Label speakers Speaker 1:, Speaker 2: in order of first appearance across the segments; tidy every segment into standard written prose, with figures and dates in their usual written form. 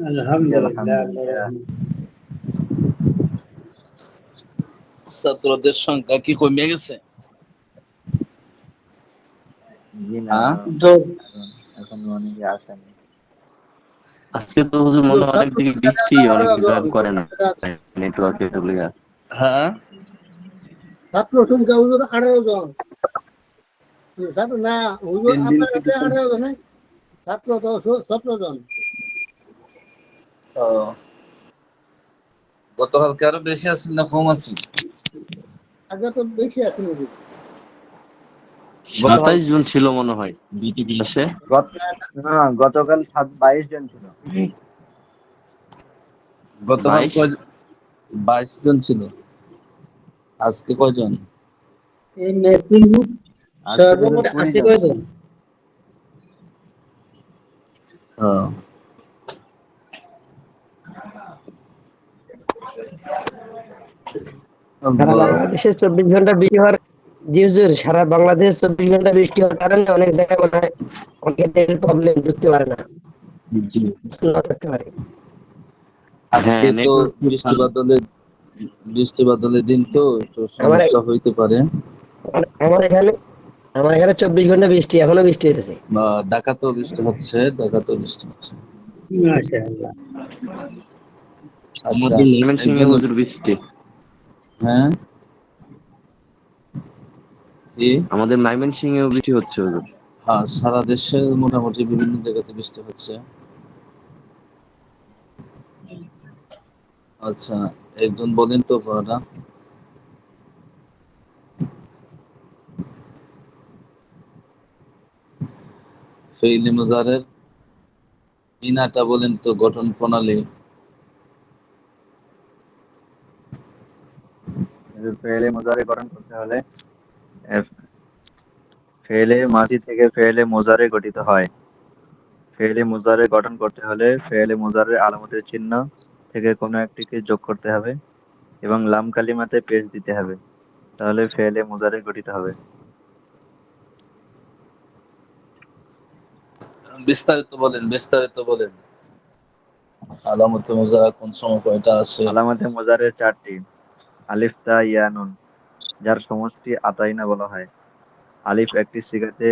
Speaker 1: জি,
Speaker 2: আলহামদুলিল্লাহ, আল্লাহর
Speaker 1: আলহামদুলিল্লাহ।
Speaker 2: রহমতে।
Speaker 3: ছাত্রদের সংখ্যা কি কমে গেছে?
Speaker 1: জি না,
Speaker 3: হ্যাঁ,
Speaker 2: তো
Speaker 1: এখন এখন অনেকে আসেনি।
Speaker 4: আজকে তো হুজুর মনে হয় অনেক
Speaker 5: ছাত্র
Speaker 4: দিকে
Speaker 5: সংখ্যা
Speaker 4: বৃষ্টি, অনেক জয়েন করে না নেটওয়ার্কে চলে গেছে।
Speaker 3: হ্যাঁ,
Speaker 5: ছাত্র সংখ্যা হুজুর 18 জন। ছাত্র না হুজুর,
Speaker 3: 3 দিন
Speaker 5: আপনার
Speaker 3: থেকে
Speaker 5: কাছে 18 জন, ছাত্র তো 17 জন।
Speaker 3: গতকালকে আরো বেশি আছিল না কম আছিল?
Speaker 5: আগে তো বেশি আছে হুজুর।
Speaker 3: গতকাল
Speaker 4: 27 জন ছিল মনে হয় বিটি ক্লাসে।
Speaker 1: গত না, গতকাল 22 জন ছিল।
Speaker 3: গতকাল
Speaker 4: 22।
Speaker 3: 22 জন ছিল। আজকে কয়জন?
Speaker 2: এই মেসিং
Speaker 1: আজকে হুজুর
Speaker 2: সর্বমোট
Speaker 1: 20
Speaker 2: আছে
Speaker 1: জন।
Speaker 2: কয়জন?
Speaker 3: হ্যাঁ,
Speaker 6: সারা বাংলাদেশে 24 ঘন্টা বৃষ্টি হওয়ার, জি হুজুর, সারা বাংলাদেশে 24 ঘন্টা বৃষ্টি হওয়ার কারণে অনেক জায়গায় মনে হয় অনেকের নেটের প্রবলেম, ঢুকতে পারে না,
Speaker 4: জি।
Speaker 6: না করতে পারে।
Speaker 4: হ্যাঁ,
Speaker 3: আজকে তো
Speaker 4: নেটওয়ার্ক খুব
Speaker 3: বৃষ্টি
Speaker 4: ভালো।
Speaker 3: বাদলের বৃষ্টি বাদলের দিন, তো একটু
Speaker 6: আমার
Speaker 3: সমস্যা হইতে পারে।
Speaker 6: আমার এখানে আমার এখানে 24 ঘন্টা বৃষ্টি, এখনো বৃষ্টি হইতেছে।
Speaker 3: ঢাকাতেও বৃষ্টি হচ্ছে, ঢাকাতেও বৃষ্টি হচ্ছে।
Speaker 2: মাশাআল্লাহ।
Speaker 3: আচ্ছা,
Speaker 4: আমাদের ময়মনসিংহে
Speaker 3: একজন,
Speaker 4: হুজুর বৃষ্টি।
Speaker 3: হ্যাঁ, কি?
Speaker 4: আমাদের ময়মনসিংহেও বৃষ্টি হচ্ছে হুজুর।
Speaker 3: হ্যাঁ, সারা দেশে মোটামুটি বিভিন্ন জায়গাতে বৃষ্টি হচ্ছে। আচ্ছা, একজন বলেন তো পড়াটা। ফেইলি মুজারের ইনাটা বলেন তো, গঠন প্রণালী।
Speaker 1: হুজুর, ফেলে মুজারে গঠন করতে হলে ফেলে মাঝি থেকে ফেলে মুজারে গঠিত হয়। ফেলে মুজারে গঠন করতে হলে ফেলে মুজারের আলামতের চিহ্ন থেকে কোনো একটিকে যোগ করতে হবে এবং লাম কালিমাতে পেশ দিতে হবে, তাহলে ফেলে মুজারে গঠিত হবে।
Speaker 3: বিস্তারিত বলেন, বিস্তারিত বলেন। আলামতে মুজারা কোন সময় কয়টা আসে?
Speaker 1: আলামতে মুজারের 4টি: আলিফ, তা, ইয়া, নুন, যার সমষ্টি আতাইনা বলা হয়। আলিফ একটি সিগাতে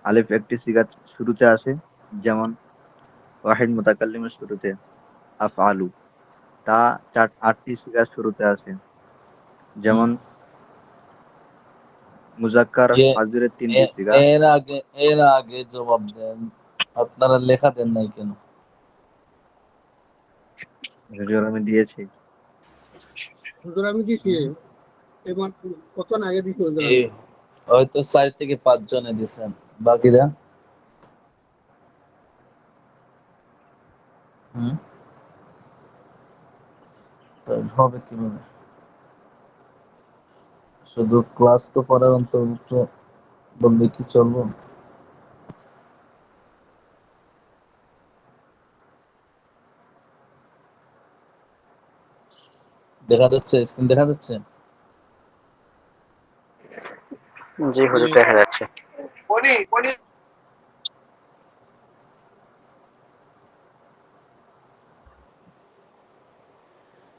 Speaker 1: আলিফ একটি সিগা শুরুতে আসে, যেমন ওয়াহিদ মুতাকাল্লিমের শুরুতে আফআলু। তা 8টি সিগা শুরুতে আসে,
Speaker 3: হুম।
Speaker 1: যেমন মুজাক্কার
Speaker 3: এ
Speaker 1: হাজিরের 3টি
Speaker 3: এ-
Speaker 1: সিগা।
Speaker 3: এর আগে জবাব দেন, আপনারা লেখা দেন নাই কেন?
Speaker 1: হুজুর, আমি দিয়েছি।
Speaker 5: হুজুর আমি দিছি, এবার কত না আগে দিছি হুজুর
Speaker 3: এই
Speaker 5: আমি।
Speaker 3: হয়তো 4 থেকে 5 জনে দিছেন, বাকিরা? হুম, তাই হবে কিভাবে? শুধু ক্লাস তো পড়ার অন্তর্ভুক্ত বললে কি চলবো? দেখা যাচ্ছে, স্ক্রিন দেখা যাচ্ছে?
Speaker 6: জি হুজুর, দেখা যাচ্ছে।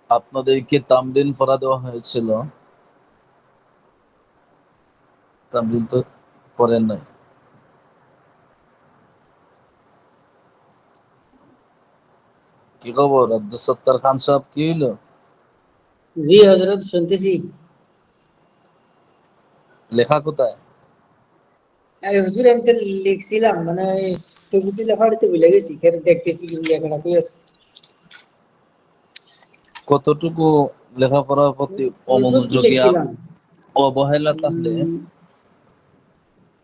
Speaker 3: আপনাদেরকে তামরিন পড়া দেওয়া হয়েছিল, তামরিন তো পড়েন নাই। কি খবর আব্দুল সত্তার খান সাহেব, কি হইলো?
Speaker 2: জি হযরত, শুনতেছি।
Speaker 3: লেখা কোথায়?
Speaker 2: আরে হুজুর, আমি তো লিখছিলাম, মানে ওই ছবিতে লেখাটা তো ভুলে গেছি, খেলে দেখতেছি কি লেখাটা কই আছে।
Speaker 3: কতটুকু লেখাপড়ার প্রতি
Speaker 2: অল্প কি
Speaker 3: অমনোযোগী আর
Speaker 2: লিখছিলাম।
Speaker 3: অবহেলা থাকলে
Speaker 2: উম,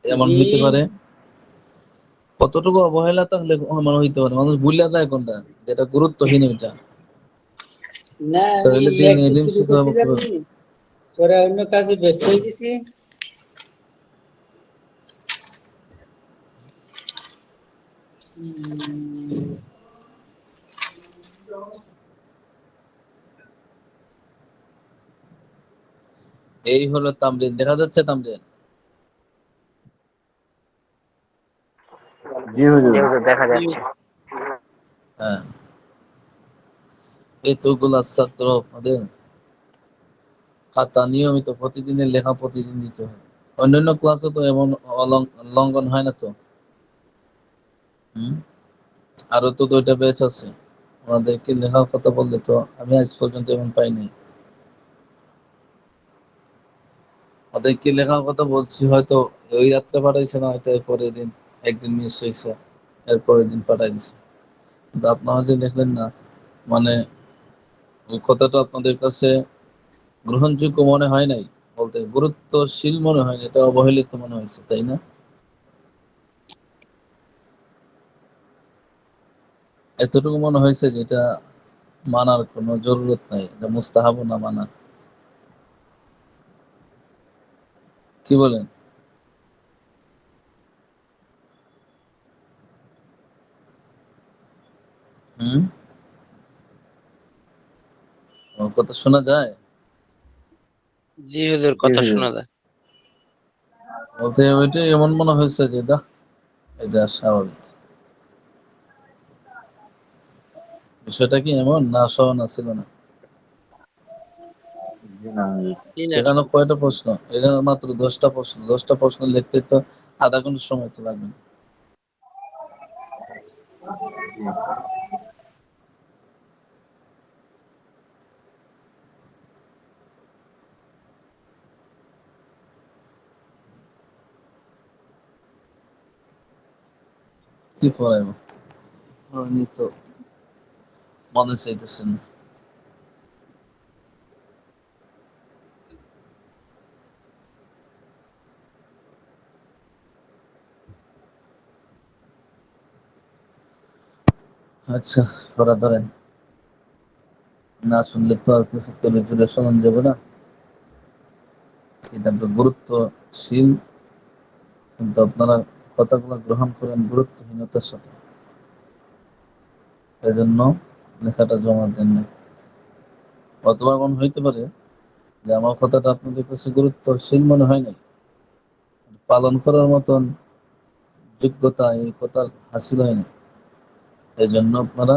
Speaker 3: এমন
Speaker 2: জি।
Speaker 3: হইতে পারে? কতটুকু অবহেলা থাকলে এমন হইতে পারে? মানুষ ভুলে যায় কোনটা, যেটা গুরুত্বহীন ওইটা।
Speaker 2: না, আমি
Speaker 3: তাহলে দিন
Speaker 2: লেখতে
Speaker 3: এলিম
Speaker 2: শুরু
Speaker 3: শিখাবো
Speaker 2: করছিলাম,
Speaker 3: কিভাবে?
Speaker 2: পরে অন্য কাজে ব্যস্ত হয়ে গেছি। উম,
Speaker 3: এই হলো তামরিন, দেখা যাচ্ছে তামরিন?
Speaker 1: জি হুজুর।
Speaker 6: জি হুজুর, দেখা যাচ্ছে।
Speaker 3: হ্যাঁ, এতগুলা ছাত্র আপনাদের খাতা নিয়মিত প্রতিদিনের লেখা প্রতিদিন দিতে হয়। অন্যান্য ক্লাসে তো এমন লঙ্ঘন হয় না তো। হুম, আরো তো 2টা ব্যাচ আছে, আমাদেরকে লেখার কথা বললে তো আমি আজ পর্যন্ত এমন পাইনি। ওদেরকে লেখার কথা বলছি, হয়তো ওই রাত্রে পাঠাইছে না, হয়তো এরপরের দিন একদিন মিস হয়েছে, এরপরের দিন পাঠাই দিছে। কিন্তু আপনারা যে দেখলেন না, মানে ওই কথাটা আপনাদের কাছে গ্রহণযোগ্য মনে হয় নাই, বলতে গুরুত্বশীল মনে হয় না, এটা অবহেলিত মনে হয়েছে, তাই না? এতটুকু মনে হয়েছে যে এটা মানার কোনো জরুরত নাই, এটা মুস্তাহাব না মানা। কি বলেন? হুম, আমার কথা শোনা যায়?
Speaker 7: জি হুজুর,
Speaker 1: জি
Speaker 7: কথা
Speaker 1: হুজুর।
Speaker 7: শোনা যায়।
Speaker 3: বলতে ওইটা এমন মনে হয়েছে যে এটা স্বাভাবিক। বিষয়টা কি এমন না সহন ছিল না?
Speaker 1: জি না হুজুর।
Speaker 7: জি না,
Speaker 3: এখানে কয়টা প্রশ্ন? এখানে মাত্র 10টা প্রশ্ন। 10টা প্রশ্ন লিখতে তো আধা ঘন্টা সময় তো লাগবে।
Speaker 1: জি।
Speaker 3: কি পড়াইব? আমি তো মনে চাইতেছেন। আচ্ছা, পড়া ধরেন। না শুনলে তো আর কিছু করে জুড়ে শোনান যাবে না। কিতাবটা গুরুত্বশীল, কিন্তু আপনারা কথাগুলো গ্রহণ করেন গুরুত্বহীনতার সাথে, এজন্য লেখাটা জমা দেন না। অথবা এমন হইতে পারে যে আমার কথাটা আপনাদের কাছে গুরুত্বশীল মনে হয় নাই, পালন করার মতন যোগ্যতা এই কথা হাসিল হয় না, এই জন্য আপনারা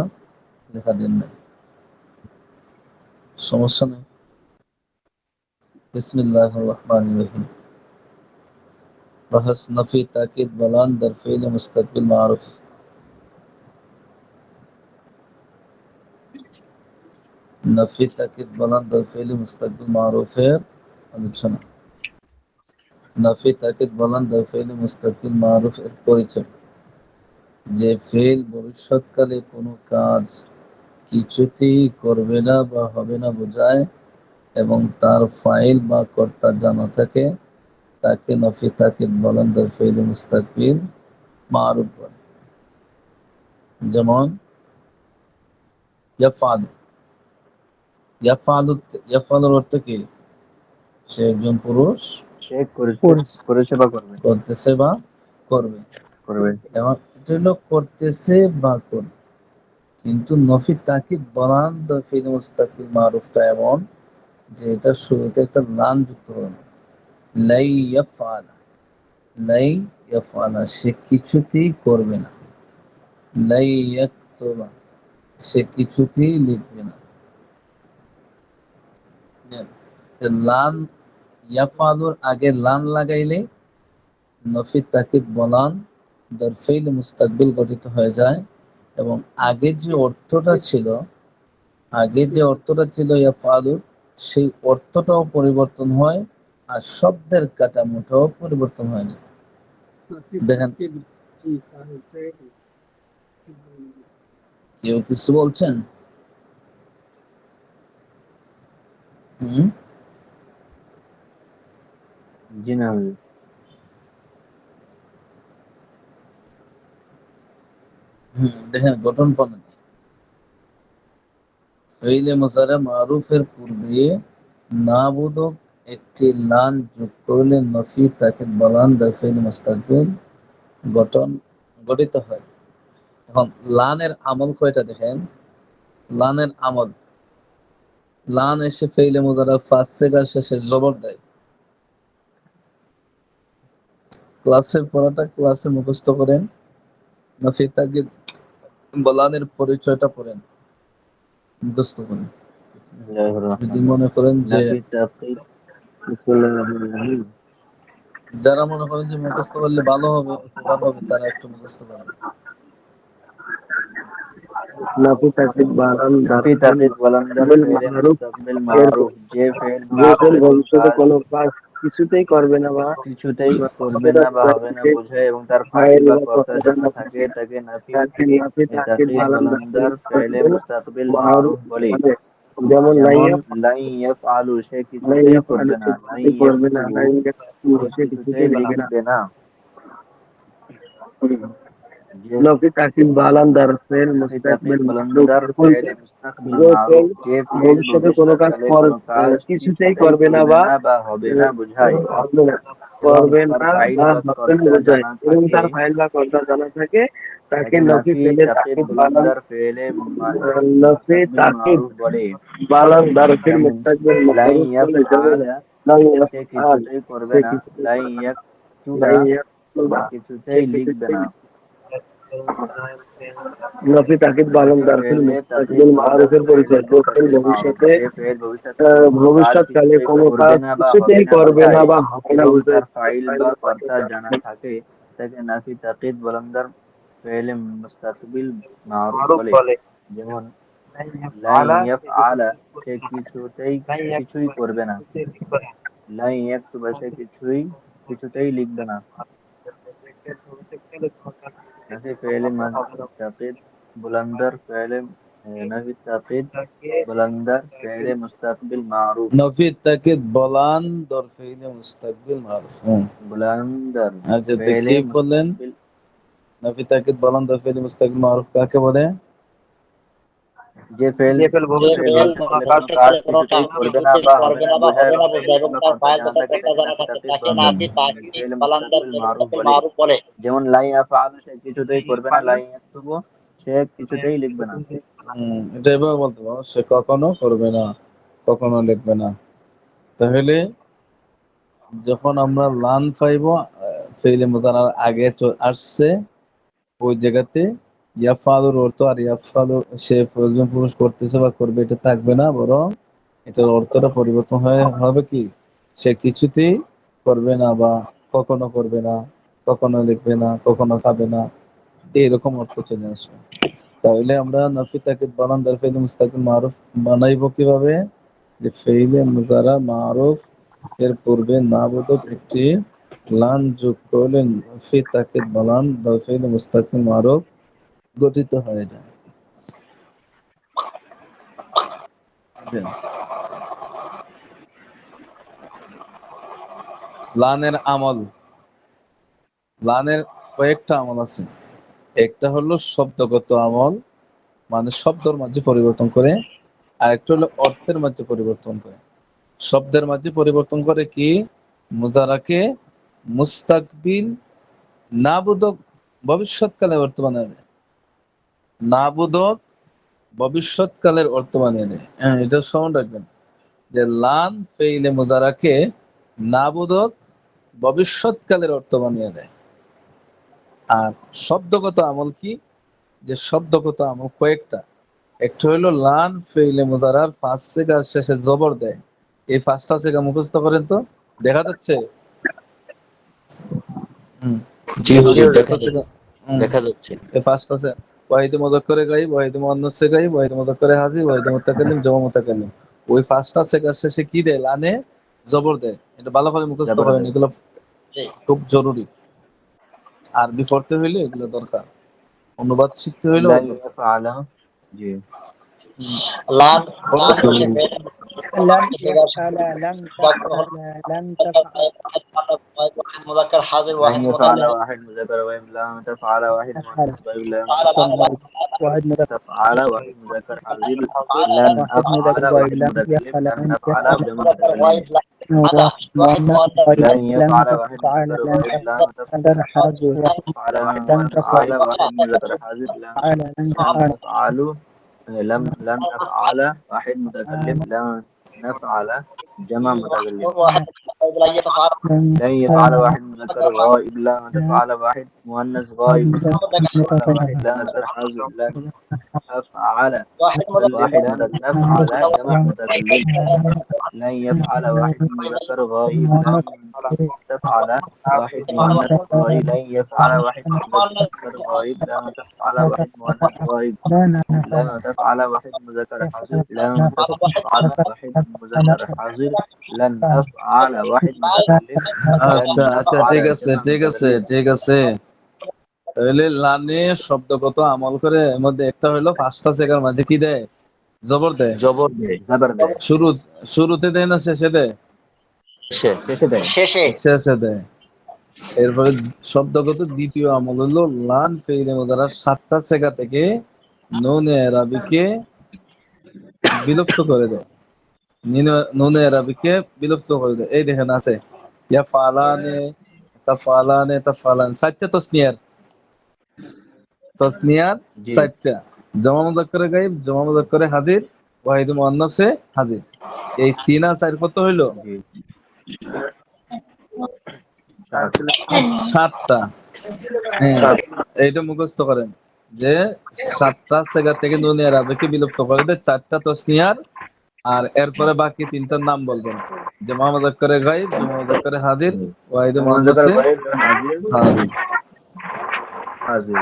Speaker 3: লেখা দেন না। সমস্যা নেই। বিসমিল্লাহির রহমানির রহিম। بحث نفي تاكيد بلان در فعل مستقبل معروف। نفي تاكيد بلان در فعل مستقبل معروف এর আলোচনা। نفي تاكيد بلان در فعل مستقبل معروف এর পরিচয়। যে ফেল ভবিষ্যৎকালে কোনো কাজ কিছুতেই করবে না বা হবে না বোঝায় এবং তার ফাইল বা কর্তা জানা থাকে, তাকে নফি তাকিদ বলেন দর ফেল মুস্তাকবিল মারুফ বলে। যেমন ইয়াফআলু। ইয়াফআলুর অর্থ কি? সে একজন পুরুষ,
Speaker 1: সে করেছে বা করবে।
Speaker 3: করতেছে বা করবে।
Speaker 1: করবে।
Speaker 3: এখন এটা হলো করতেছে বা করবে, কিন্তু নফি তাকিদ বলান দর ফেল মুস্তাকবিল মারুফটা এমন যে এটা শুরুতে একটা লান যুক্ত হবে। লাই ইয়াফআলা, লাই ইয়াফআলা, সে কিছুতেই করবে না। লাই ইয়াকতুবা, সে কিছুতেই লিখবে না। লান, ইয়াফআলুর আগে লান লাগাইলে নফি তাকিদ বলান দর ফেল মুস্তাকবিল গঠিত হয়ে যায়, এবং আগে যে অর্থটা ছিল ইয়াফআলুর, সেই অর্থটাও পরিবর্তন হয়, আর শব্দের কাঠামোটাও পরিবর্তন হয়ে যায়। দেখেন, কেউ কিছু বলছেন? হুম,
Speaker 1: জি না হুজুর।
Speaker 3: দেখেন গঠন প্রণালী। ফেইলে মুজারে মারুফের পূর্বে না বোধক একটি লান যোগ করলে নফি তাকিদ বলান দর ফেইল মুস্তাকবিল গঠন গঠিত হয়। এখন লানের আমল কয়টা দেখেন। লানের আমল, লান এসে ফেইলে মুজারে ফার্স্ট সেগার শেষে জবর দেয়। ক্লাসের পড়াটা ক্লাসে মুখস্থ করেন। নফি তাকিদ বলানের পরিচয়টা পড়েন, মুখস্থ করেন।
Speaker 1: বিসমিল্লাহির
Speaker 3: যদি
Speaker 1: রহমানির
Speaker 3: মনে করেন যে
Speaker 1: নাফি তাকিদ বিসমিল্লাহির রহমানির রহিম
Speaker 3: যারা মনে করেন যে মুখস্থ করলে ভালো হবে, উপকার হবে, তারা একটু মুখস্থ করেন।
Speaker 6: নাফি তাকিদ বালান
Speaker 1: নাফি তাকিদ বলান্দার ফেলে মুস্তাকবিল মারুফ যে ফেল
Speaker 6: যে ফেল
Speaker 1: ভবিষ্যতে কোনো
Speaker 6: ভবিষ্যতে
Speaker 1: কাজ
Speaker 6: কোনো কাজ কিছুতেই করবে না বা
Speaker 1: কিছুতেই করবে না বা হবে না বোঝায় এবং তার ফাইল
Speaker 6: ফাইল
Speaker 1: বা
Speaker 6: বা
Speaker 1: কর্তা
Speaker 6: কর্তা
Speaker 1: জানা
Speaker 6: জানা
Speaker 1: থাকে
Speaker 6: থাকে
Speaker 1: তাকে নাফি
Speaker 6: তাকে নাফি তাকিদ
Speaker 1: তাকিদ
Speaker 6: বালান
Speaker 1: বলান্দার ফেলে মুস্তাকবিল
Speaker 6: মারুফ
Speaker 1: মারুফ বলে।
Speaker 6: বলে। যেমন
Speaker 1: যেমন
Speaker 6: লাইয়া
Speaker 1: লাই ইয়াফআলু সে
Speaker 6: লাইয়া
Speaker 1: কিছুতেই
Speaker 6: ফালু
Speaker 1: করবে না,
Speaker 6: সে
Speaker 1: লাই
Speaker 6: কিছুতেই করবে না,
Speaker 1: ইয়াকতুবু
Speaker 6: লাইয়া
Speaker 1: সে
Speaker 6: সে
Speaker 1: কিছুতেই
Speaker 6: কিছুতেই লিখবে না।
Speaker 1: লিখবে না। যে
Speaker 6: নাফি তাকিদ বালান দার ফেল
Speaker 1: নাফি তাকিদ
Speaker 6: মুস্তাকবিল মারুফ
Speaker 1: বলান্দার
Speaker 6: এর
Speaker 1: ফেলে
Speaker 6: পরিচয়।
Speaker 1: মুস্তাকবিল
Speaker 6: যে ফেল
Speaker 1: মারুফ যে ফেল
Speaker 6: ভবিষ্যতে কোনো কাজ
Speaker 1: ভবিষ্যৎকালে কোনো কাজ
Speaker 6: কিছুতেই
Speaker 1: কিছুতেই
Speaker 6: করবে না
Speaker 1: করবে
Speaker 6: বা
Speaker 1: না বা হবে না বোঝায়
Speaker 6: হবে না,
Speaker 1: এবং
Speaker 6: করবে
Speaker 1: তার
Speaker 6: না
Speaker 1: ফাইল
Speaker 6: বা
Speaker 1: বা
Speaker 6: হবে না
Speaker 1: কর্তা
Speaker 6: বোঝায়,
Speaker 1: জানা
Speaker 6: এবং
Speaker 1: থাকে
Speaker 6: তার ফাইল বা কর্তা জানা থাকে তাকে
Speaker 1: তাকে
Speaker 6: নাফি
Speaker 1: নাফি
Speaker 6: ফেলে
Speaker 1: তাকিদ
Speaker 6: তাকিদ বালান
Speaker 1: বুলন্দার ফেলে
Speaker 6: নাফি
Speaker 1: মুস্তাকবিল
Speaker 6: তাকিদ
Speaker 1: মারুফ বলে।
Speaker 6: বালান দার ফেল
Speaker 1: যেমন
Speaker 6: মুস্তাকবিল
Speaker 1: লাই
Speaker 6: মারুফ বলে। যেমন
Speaker 1: ইয়াফআলা
Speaker 6: লাই
Speaker 1: সে
Speaker 6: ইয়াফআল
Speaker 1: কিছুতেই করবে
Speaker 6: সে
Speaker 1: না,
Speaker 6: কিছুতেই
Speaker 1: লাই
Speaker 6: করবে না,
Speaker 1: ইয়াকতুবা
Speaker 6: লাই
Speaker 1: সে
Speaker 6: ইয়াকতুবা সে
Speaker 1: কিছুতেই লিখবে
Speaker 6: কিছুতেই
Speaker 1: না।
Speaker 6: নাফি তাকিদ বালান
Speaker 1: নাফি
Speaker 6: দার ফেল
Speaker 1: ফেলে তাকিদ
Speaker 6: মুস্তাকবিল
Speaker 1: বলান্দার
Speaker 6: মারুফের
Speaker 1: ফেলে
Speaker 6: পরিচয়। যে ফেল
Speaker 1: মুস্তাকবিল মারুফ
Speaker 6: ভবিষ্যতে
Speaker 1: যে ফেল ভবিষ্যৎকালে কোনো কাজ
Speaker 6: ভবিষ্যৎকালে
Speaker 1: কিছুতেই
Speaker 6: কোনো
Speaker 1: করবে
Speaker 6: কাজ
Speaker 1: না বা হবে
Speaker 6: কিছুতেই
Speaker 1: না
Speaker 6: করবে না
Speaker 1: বোঝায়
Speaker 6: বা হবে না
Speaker 1: এবং
Speaker 6: বোঝায়,
Speaker 1: তার ফাইল
Speaker 6: ফাইল
Speaker 1: বা
Speaker 6: বা কর্তা
Speaker 1: কর্তা
Speaker 6: জানা
Speaker 1: জানা
Speaker 6: থাকে
Speaker 1: থাকে তাকে নাফি তাকিদ বলান্দার ফেলে মুস্তাকবিল মারুফ
Speaker 6: মারুফ
Speaker 1: বলে।
Speaker 6: বলে।
Speaker 1: যেমন লাই ইয়াফআলা সে কিছুই করবে না, লাই ইয়াকতুবা সে কিছুতেই লিখবে না। نفي فعل منتقد بلندر فعل نفي التقييد بلندر فعل مستقبل معروف
Speaker 3: নফি তাকিদ বলান দর ফেইলে মুস্তাকবিল মারুফ।
Speaker 1: بلندر
Speaker 3: আচ্ছা, তো
Speaker 1: فعل
Speaker 3: কি বললেন?
Speaker 1: مستقبل
Speaker 3: নফি তাকিদ বলান দর ফেইলে মুস্তাকবিল মারুফ কাকে বলে?
Speaker 1: যে ফেল
Speaker 6: যে ফেল ভবিষ্যতে কোনো
Speaker 1: ভবিষ্যৎকালে
Speaker 6: কাজ
Speaker 1: কোনো কাজ কিছুতেই করবে না বা হবে না বোঝায় এবং তার ফাইল বা কর্তা জানা থাকে তাকে নাফি তাকিদ বলান্দার ফেল মুস্তাকবিল মারুফ বলে। যেমন লাই ইয়াফআলু সে কিছুতেই করবে না, লাই ইয়াকতুবু সে কিছুতেই লিখবে না।
Speaker 3: এটা এভাবে বলতে পারো, সে কখনো করবে না, কখনো লিখবে না। তাহলে যখন আমরা লান পাইবো ফেইলে মুদারার আগে আসছে, ওই জায়গাতে ইয়াফালুর অর্থ আর ইয়াফালু সে প্রয়োজন পুরুষ করতেছে বা করবে এটা থাকবে না, বরং এটার অর্থটা পরিবর্তন হয়ে হবে কি সে কিছুতেই করবে না বা কখনো করবে না, কখনো লিখবে না, কখনো খাবে না, এইরকম অর্থ চলে আসবে। তাহলে আমরা নাফি তাকিদ বানান দার ফেইলে মুস্তাকিল মারুফ বানাইবো কিভাবে? যে ফেইলে মুজারা মারুফ এর পূর্বে নাবোধক একটি লান যোগ করলে নাফি তাকিদ বানান দার ফেইলে মুস্তাকিল মারুফ গঠিত হয়ে যায়। লানের আমল, লানের কয়েকটা আমল আছে। একটা হলো শব্দগত আমল, মানে শব্দের মাঝে পরিবর্তন করে, আর একটা হলো অর্থের মাঝে পরিবর্তন করে। শব্দের মাঝে পরিবর্তন করে কি মুজারাকে মুস্তাকবিল নাবোধক ভবিষ্যৎকালে অর্থ বানিয়ে দেয়, নাবোধক ভবিষ্যৎকালের অর্থ বানিয়ে দেয়। হ্যাঁ, এটা স্মরণ রাখবেন যে লান ফেইলে মুজারাকে নাবোধক ভবিষ্যৎকালের অর্থ বানিয়ে দেয়। আর শব্দগত আমল কি? যে শব্দগত আমল কয়েকটা। একটা হইলো লান ফেইলে মুজারার পাঁচ সেগার শেষে জবর দেয়। এই পাঁচটা সেগা মুখস্থ করেন তো, দেখা যাচ্ছে? হুম,
Speaker 4: জি
Speaker 3: এই
Speaker 4: হুজুর
Speaker 3: পাঁচটা সেগা,
Speaker 4: দেখা যাচ্ছে।
Speaker 3: এই পাঁচটা সে ওয়াহিদে মুযাক্কারে গায়ব, ওয়াহিদে মুআন্নাসে গায়ব, ওয়াহিদে মুযাক্কারে হাজির, ওয়াহিদে মুতাকাল্লিম, জমা মুতাকাল্লিম। ওই পাঁচটা সেগার শেষে কি দেয়? লানে জবর দেয়। এটা ভালো করে মুখস্থ করেন,
Speaker 1: জবরদস্ত
Speaker 3: এগুলো খুব জরুরি। আরবি পড়তে হইলে এগুলো দরকার, অনুবাদ শিখতে হইলেও
Speaker 1: লাই
Speaker 3: দরকার।
Speaker 1: ইয়াফআলা জি
Speaker 7: লান
Speaker 3: পড়তে
Speaker 7: লান হচ্ছে
Speaker 3: হবে।
Speaker 2: لن يفعل لن تفعل لن تفعل
Speaker 7: মুযাক্কার হাজির
Speaker 1: لن
Speaker 7: ওয়াহিদ
Speaker 1: يفعل
Speaker 7: মুতাকাল্লিম
Speaker 1: واحد مذكر غيب لن تفعل واحد
Speaker 2: أفعل
Speaker 1: مؤنث غيب لن
Speaker 2: كم واحد واحد مذكر
Speaker 1: تفعل واحد مذكر حاضر لن
Speaker 2: واحد
Speaker 1: أفعل
Speaker 2: مذكر غائب
Speaker 1: واحد
Speaker 2: لم
Speaker 1: متكلم
Speaker 2: يفعل
Speaker 1: لن
Speaker 2: لن
Speaker 1: نفعل
Speaker 2: يفعل
Speaker 1: جمع متكلم
Speaker 2: واحد مؤنث غائب
Speaker 1: لن
Speaker 2: لن
Speaker 1: يفعل واحد
Speaker 2: تفعل
Speaker 1: مذكر
Speaker 2: لن
Speaker 1: غيب لن
Speaker 2: تفعل حاضر واحد
Speaker 1: تفعل واحد
Speaker 2: لن تفعل
Speaker 1: تفعل واحد مذكر حاضر لن
Speaker 2: لن
Speaker 1: لن
Speaker 2: تفعل
Speaker 1: تفعل لن أفعل واحد متكلم لن نفعل جمع متكلم
Speaker 7: لا يتفعل
Speaker 1: لن يفعل واحد مذكر غائب، لن تفعل واحد مؤنث غائب، تفعل واحد لا مذكر حاضر، لن أفعل
Speaker 7: واحد
Speaker 1: واحد نفعل جمع
Speaker 7: مذكر
Speaker 1: متكلم، لن يفعل واحد مذكر غائب، لن تفعل واحد مؤنث غائب، لن يفعل واحد مذكر غائب، لن تفعل واحد مؤنث غائب، لن تفعل واحد مذكر حاضر، لن تفعل واحد مذكر حاضر، لن أفعل واحد متكلم، لن
Speaker 3: আচ্ছা আচ্ছা,
Speaker 1: نفعل
Speaker 3: ঠিক আছে
Speaker 1: جمع
Speaker 3: ঠিক আছে
Speaker 1: متكلم।
Speaker 3: ঠিক আছে তাহলে লানে শব্দগত আমল করে এর মধ্যে একটা হলো পাঁচটা জায়গার মাঝে কি দেয়, জবর দেয়।
Speaker 4: জবর দেয়।
Speaker 1: জবর দেয়,
Speaker 3: শুরু শুরুতে দেয় না শেষে দেয়?
Speaker 4: সে
Speaker 1: শেষে দেয়।
Speaker 7: শেষে
Speaker 3: শেষে দেয়। এরপরে শব্দগত দ্বিতীয় আমল হলো লান ফেইলে মুদারার সাতটা জায়গা থেকে নুনে আরবিকে বিলুপ্ত করে দেয়। নুনে আরবিকে বিলুপ্ত করে দেয়। এই দেখেন আছে ইয়া ফালানে তাফালানে তাফালান, চারটা তসনিয়ার
Speaker 1: জি
Speaker 3: চারটা, জমা মুযাক্কারে গায়ব, জমা মুযাক্কারে হাজির, ওয়াহিদ মুআন্নাসে হাজির। এই তিন আর চার কত হইলো?
Speaker 1: জি সাত।
Speaker 3: সাতটা। হ্যাঁ, এইটা মুখস্থ করেন যে সাতটা জায়গা থেকে নুনে আরবিকে বিলুপ্ত করে দেয়, চারটা তসনিয়ার, আর এরপরে বাকি তিনটার নাম বলবেন। জমা মুযাক্কারে গায়ব, জমা মুযাক্কারে হাজির, ওয়াহিদ
Speaker 1: মুযাক্কার
Speaker 3: মুআন্নাসে
Speaker 1: গায়ব হাজির
Speaker 3: হাজির।
Speaker 1: হাজির।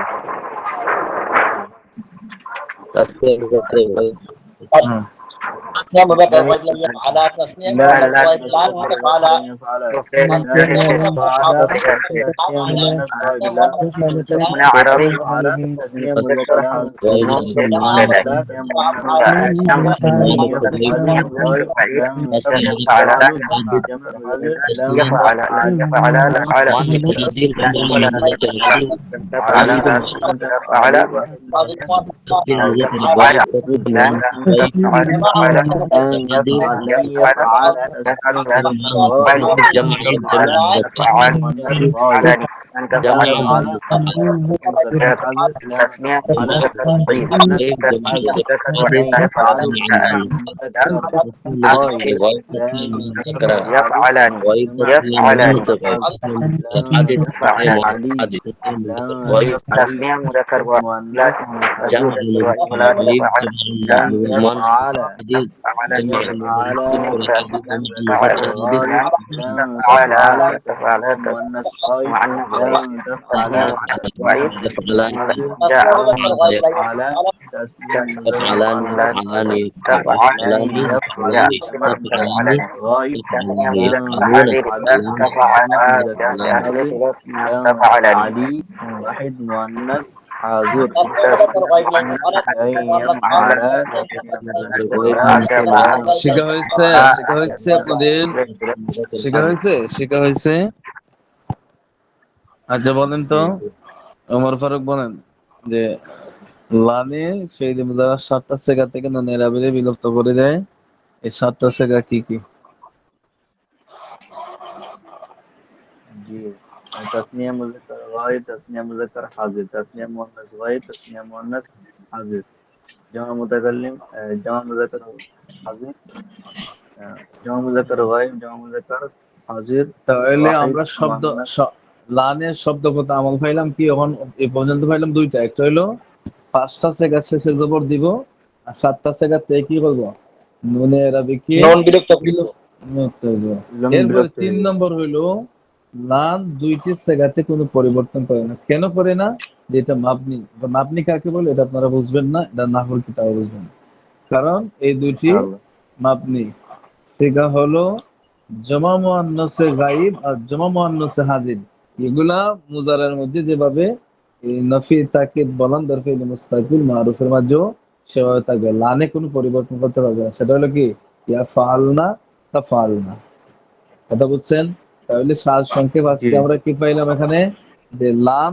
Speaker 6: تسبيح مذكر غائب
Speaker 3: হুম।
Speaker 7: تسنية مذكر غائب لن يفعل تسنية
Speaker 1: لا
Speaker 7: مؤنث
Speaker 1: لا
Speaker 7: غائب لن تفعل
Speaker 1: لن يفعل لا
Speaker 7: تسنية مذكر
Speaker 1: يفعل
Speaker 7: حاضر
Speaker 1: تسنية مؤنث غائب
Speaker 7: تسنية
Speaker 1: لا
Speaker 7: مؤنث
Speaker 1: يفعل تسنية مذكر حاضر
Speaker 6: غائب
Speaker 1: تسنية مؤنث لن يفعل غائب لن تفعل جمع حاضر لن يفعل
Speaker 6: حاضر جمع مذكر غائب
Speaker 1: على لن تفعل واحد
Speaker 6: تسبيح مذكر غائب تسبيح غائب
Speaker 1: لن يفعل لن يفعل تسنية مذكر غائب
Speaker 6: جمع
Speaker 1: تفعل مؤنث غائب
Speaker 6: جمع
Speaker 1: تفعل مذكر حاضر لن تفعل
Speaker 6: غائب جمع مذكر
Speaker 1: لن يفعل مذكر غائب
Speaker 6: غائب
Speaker 1: لن
Speaker 6: مذكر
Speaker 1: يفعل
Speaker 6: غائب مؤنث غائب حاضر
Speaker 1: علي
Speaker 6: حاضر
Speaker 1: لن
Speaker 6: غائب
Speaker 1: يفعل مؤنث
Speaker 6: جمع غائب
Speaker 1: لن
Speaker 6: جمع
Speaker 1: يفعل
Speaker 6: حديد جمع
Speaker 1: على
Speaker 6: مذكر حديد
Speaker 1: لن تفعل مؤنث غائب لن تفعل
Speaker 6: يفعلان
Speaker 1: يفعل تسنية مذكر
Speaker 6: يفعلان يفعلان يفعلان يفعلان
Speaker 1: غائب علي واحد مؤنث حاضر
Speaker 7: تسنية مذكر غائب لن يفعل
Speaker 3: শেখা হয়েছে আপনাদের? শেখা হয়েছে। আচ্ছা বলেন তো, ওমর ফারুক বলেন যে লানে ফেইল মুদারার সাতটা জায়গা থেকে নুনের আবিরে বিলুপ্ত করে দেয়। এই সাতটা জায়গা কি কি?
Speaker 1: जी तस्निया मुज़क्कर गायब, तस्निया मुज़क्कर हाजिर, तस्निया मुअन्नस गायब, तस्निया मुअन्नस हाजिर, जमा मुतकल्लिम जमा मुज़क्कर हाजिर, जमा मुज़क्कर गायब, जमा मुज़क्कर हाजिर,
Speaker 3: তাহলে
Speaker 1: वाहिद
Speaker 3: আমরা শব্দ
Speaker 1: मुअन्नस।
Speaker 3: লানের শব্দগত আমল পাইলাম কি? এখন এই পর্যন্ত পাইলাম দুইটা। একটা হইলো পাঁচটা জায়গা শেষে জবর দিব, আর সাতটা জায়গাতে কি করবো? নুনে আরবিকে
Speaker 7: নন বিলুপ্ত
Speaker 3: বিলুপ্ত করব।
Speaker 1: लम
Speaker 3: এরপরে
Speaker 1: विलुप्त
Speaker 3: তিন
Speaker 1: है।
Speaker 3: নম্বর হইলো লান দুইটি জায়গাতে কোনো পরিবর্তন করে না। কেন করে না? যে এটা মাবনি। মাবনি কাকে বলে এটা আপনারা বুঝবেন না, এটা নাহর কিতাবে বুঝবেন। কারণ এই দুইটি
Speaker 1: इंशाअल्लाह।
Speaker 3: মাবনি। সিগা হলো জমা মুআন্নাসে গায়ব আর জমা মুআন্নাসে হাজির। এগুলা মুজারের মধ্যে যেভাবে এই নফি তাকিদ বলান দরফিল মুস্তাকিল মারুফের মাঝেও সেভাবে থাকবে। লানে কোনো পরিবর্তন করতে পারবে না। সেটা হলো কি ইয়া ফাআলনা তাফআলনা। কথা বুঝছেন? তাহলে সার সংক্ষেপ আজকে
Speaker 1: जी
Speaker 3: আমরা কি পাইলাম এখানে? যে লাম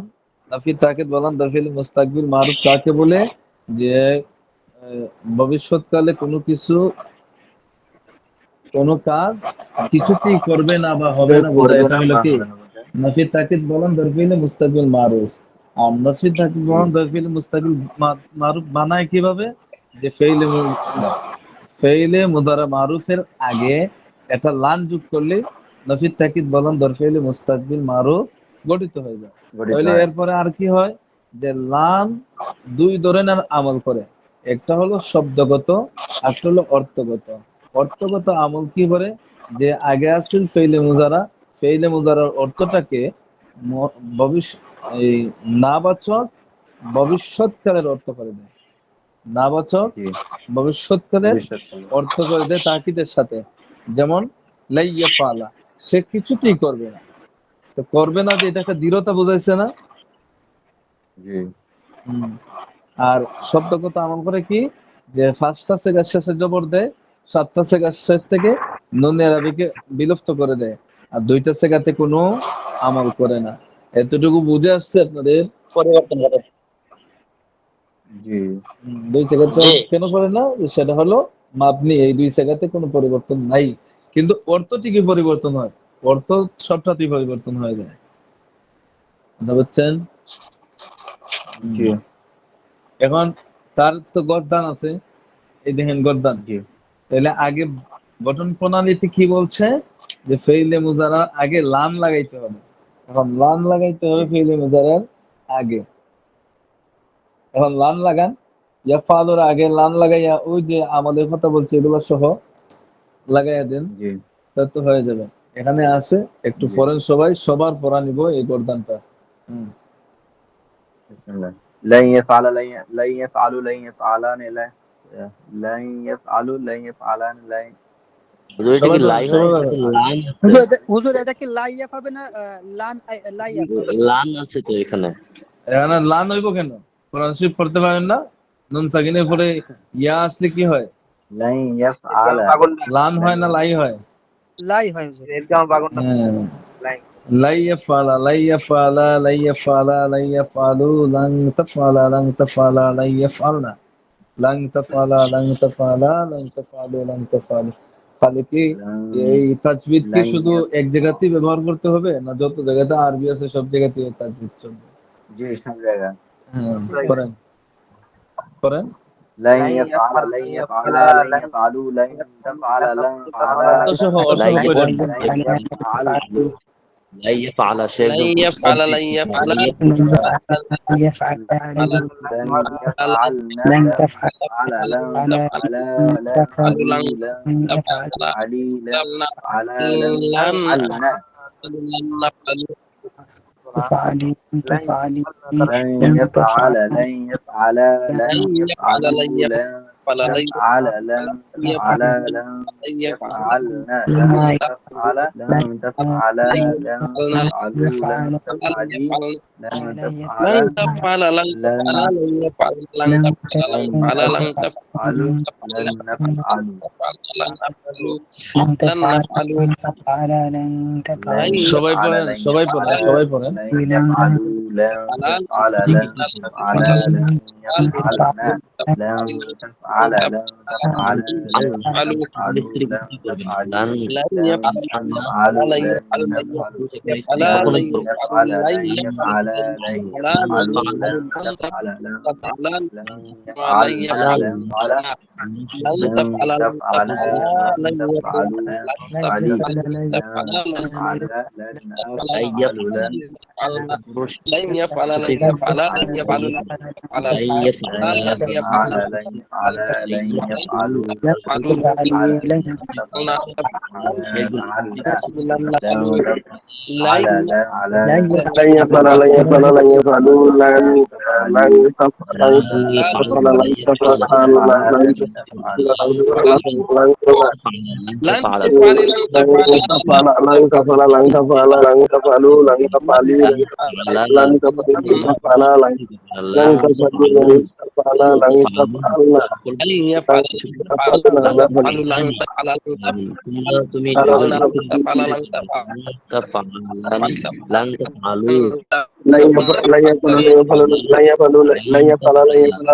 Speaker 3: নফি তাকিদ বলান দরফিল মুস্তাকিল মারুফ কাকে বলে? যে ভবিষ্যৎকালে কোনো কাজ কিছুতেই করবে না বা হবে না বোঝায়। এটা হলো কি নফি তাকিদ বলান দরফিল মুস্তাকিল মারুফ। আর নফি তাকিদ বলান দরফিল মুস্তাকিল মারুফ বানায় কিভাবে? যে ফেইলে মুদারা মারুফের আগে একটা লান যোগ করলে নাফিত তাকিদ বলান ফেলে মুস্তাকবিল মারুফ গঠিত হয়ে যায়।
Speaker 1: গঠিত
Speaker 3: তাহলে
Speaker 1: হয়।
Speaker 3: এরপরে আর কি হয়, যে লাম দুই ধরনের আমল করে, একটা হলো শব্দগত, একটা হলো অর্থগত। অর্থগত আমল কি করে, যে আগে আসছিল ফেইলে মুজারার অর্থটাকে ভবিষ্যৎ এই নাবাচক ভবিষ্যৎকালের অর্থ করে দেয়, নাবাচক
Speaker 1: জি,
Speaker 3: ভবিষ্যৎকালের
Speaker 1: ভবিষ্যৎকালে।
Speaker 3: অর্থ করে দেয় তাকিদের সাথে। যেমন লাইয়া ফালা, সে কিছুতেই করবে না। তো করবে না যে এটা একটা দৃঢ়তা বোঝাইছে না।
Speaker 1: জি,
Speaker 3: হুম। আর শব্দগত আমল করে কি, যে পাঁচটা সেগার শেষে জবর দেয়, সাতটা সেগার শেষ থেকে নুনে আরবিকে বিলুপ্ত করে দেয়, আর দুইটা সেগাতে কোনো আমল করে না। এতটুকু বুঝে আসছে আপনাদের?
Speaker 7: পরিবর্তন ঘটে।
Speaker 1: জি,
Speaker 3: দুই সেগাতে
Speaker 7: জি
Speaker 3: কেন করে না, সেটা হলো মাবনি, এই দুই সেগাতে কোনো পরিবর্তন নাই, কিন্তু অর্থ ঠিকই পরিবর্তন হয়, অর্থ সবটাতেই পরিবর্তন হয়ে যায়। বুঝতে পারছেন?
Speaker 1: জি,
Speaker 3: এখন তার তো গর্দান আছে, এই দেখেন গর্দান।
Speaker 1: জি,
Speaker 3: তাহলে আগে গঠন প্রণালীতে কি বলছে, যে ফেইলে মুজারা আগে লাম লাগাইতে হবে। এখন লাম লাগাইতে হবে
Speaker 1: জি,
Speaker 3: ফেইলে মুজারার আগে। এখন লাম লাগান, ইয়াফালুর আগে লাম লাগাইয়া ওই যে আমাদের কথা বলছে এগুলো সহ লাগাইয়া দেন,
Speaker 1: জি,
Speaker 3: তা তো হয়ে যাবে। এখানে আছে, একটু
Speaker 1: জি।
Speaker 3: পড়েন সবাই, সবার পড়া নিব এই গর্দানটা।
Speaker 1: বিসমিল্লাহ। লান ইয়াফআলা লান ইয়াফআলু লান ইয়াফআলান লান ইয়াফআলু লান ইয়াফআলান লান।
Speaker 4: হুজুর এটা
Speaker 3: সবাই
Speaker 4: কি
Speaker 3: পড়েন,
Speaker 4: লাই হয়,
Speaker 3: সবাই
Speaker 4: এটা
Speaker 3: পড়েন।
Speaker 4: তো লান আছে।
Speaker 5: হুজুর এটা কি লাইয়া পাবে না লাইয়া পাবে?
Speaker 4: লান আছে তো এখানে।
Speaker 3: এখানে লান হইব কেন? কোরআন শরীফ পড়তে পারেন না? নুন সাকিনের পরে ইয়া আসলে কি হয়?
Speaker 1: লান ইয়াফআলা
Speaker 3: লান
Speaker 1: লান
Speaker 3: হয় না লাই হয়?
Speaker 5: লাই হয় হুজুর।
Speaker 3: হ্যাঁ। লাইয়াফালু লাইয়াফালা লাইয়াফালু। তাহলে কি
Speaker 1: লান
Speaker 3: এই তাজবিদ কি
Speaker 1: লান
Speaker 3: শুধু
Speaker 1: ইয়াফ
Speaker 3: এক জায়গাতেই ব্যবহার করতে হবে, না যত জায়গাতে আরবি আছে সব জায়গাতেই তাজবিদ চলবে?
Speaker 1: জি, সব জায়গা।
Speaker 3: হ্যাঁ, করেন করেন।
Speaker 1: লান ইয়াফআলা লান ইয়াফআলা লান ইয়াফআলু লান তাফআলা লান তাফআলা
Speaker 3: অসহ
Speaker 4: লাই
Speaker 3: পড়েন।
Speaker 1: লান ইয়াফআল
Speaker 4: লাই ফালা সে একদম
Speaker 7: লাই ফালা
Speaker 1: লান ইয়াফআলনা লান তাফআলা লান তাফআলা লান তাফআলু লান তাফআলি লান তাফআলা লান তাফআলনা لن يفعل لن يفعل لن يفعلوا لن تفعل لن تفعل لن يفعلن لن تفعل لن تفعل لن تفعلوا لن تفعلي لن تفعل لن تفعلوا لن نفعلوا
Speaker 3: সবাই পড়েন, সবাই পড়েন, সবাই পড়েন।
Speaker 1: لن يفعلوا لن تفعل لن تفعل لن يفعلنا لن تفعل لن تفعل لن تفعلوا لن تفعلوا لن تفعلوا لن يفعلوا لن يفعل لن يفعل لن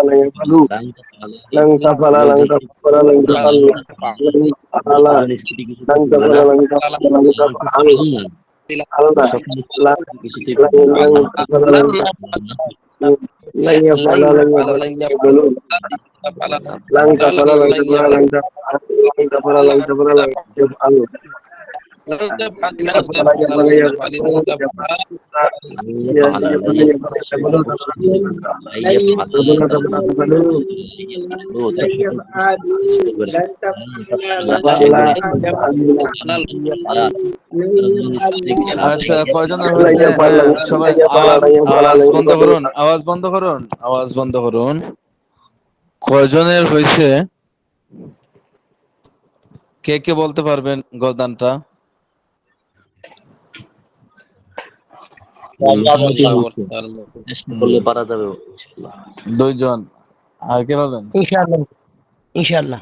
Speaker 1: يفعلوا لن تفعل لن يفعل لن يفعل لن تفعل لن تفعلوا لن تفعلي لن تفعل لن أفعل لن
Speaker 7: لن يفعل لن يفعل لن يفعل لن يفعل
Speaker 1: لن يفعل لن يفعل لن يفعلوا لن
Speaker 4: তুমি
Speaker 7: لن تفعل لن تفعل لن تفعل لن تفعل
Speaker 4: لن يفعل لن يفعل شيئا لن
Speaker 2: لن
Speaker 4: يفعل
Speaker 2: يفعلوا لن يفعلوا لن تفعل لن
Speaker 3: আচ্ছা, কয়জনের হয়েছে? হ্যাঁ, সবাই আওয়াজ আওয়াজ বন্ধ করুন, আওয়াজ বন্ধ করুন, আওয়াজ বন্ধ করুন। কয়জনের হয়েছে কে কে বলতে পারবেন গলদানটা?
Speaker 4: চেষ্টা করলে পারা যাবে ইনশাআল্লাহ।
Speaker 3: দুইজন। আর কে বলবেন?
Speaker 6: ইনশাআল্লাহ ইনশাআল্লাহ।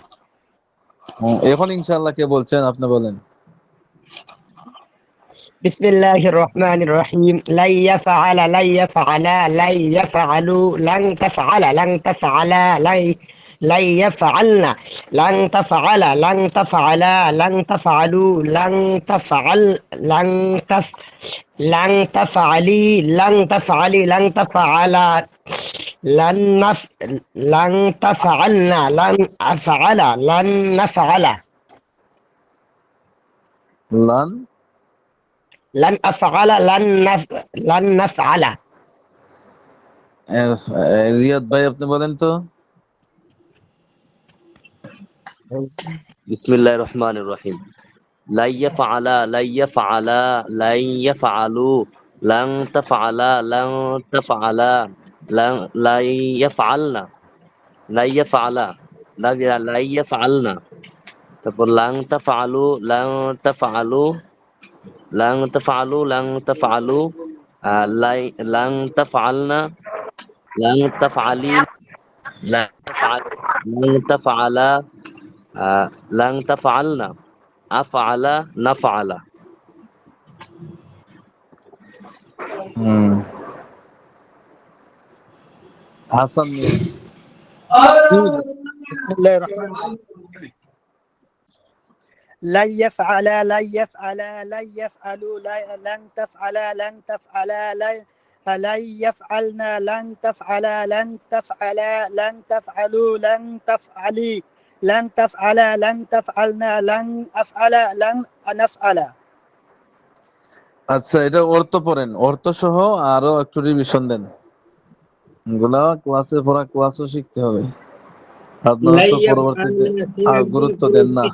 Speaker 3: এখন ইনশাআল্লাহ কে বলছেন আপনি বলেন।
Speaker 6: বিসমিল্লাহির রহমানির রহিম। লা ইয়াফআলা লা ইয়াফআলা লা ইয়াফআলু লান তাফআলা লান তাফআলা لا يفعلنا لن تفعل لن تفعلا لن تفعلوا لن تفعل لن تفعلي لن تفعلي لن تفعلا لن تفعلنا لن أفعل لن نفعل لن أفعل لن نفعل।
Speaker 3: রিয়াদ ভাই আপনি বলেন তো।
Speaker 4: বিসমিল্লাহির রহমানির রহিম। লা ইয়াফআলা লা ইয়াফআলা লা ইয়াফআলু লান তাফআলা লান তাফআলা লা ইয়াফআলনা লা ইয়াফআলা লা ইয়াফআলনা। তারপর লান তাফআলু লান তাফআলু লান তাফআলু লান তাফআলু লান তাফআলনা লান তাফআলি লান তাফআলা লান তাফআলনা আফআলা নাফআলা।
Speaker 3: হাসান
Speaker 2: বিসমিল্লাহির রহমানির রহিম। لن يفعل لن يفعل لن يفعلوا لن تفعل لن تفعل لن يفعلنا لن تفعل لن تفعل لن تفعلوا لن تفعلي لن تفعل لن تفعلنا لن أفعل لن نفعل।
Speaker 3: আচ্ছা, এটা অর্থ পড়েন, অর্থ সহ আরো একটু রিভিশন দেন। এগুলা ক্লাসে পড়া, ক্লাসও শিখতে হবে। আপনারা তো পরবর্তীতে গুরুত্ব দেন না।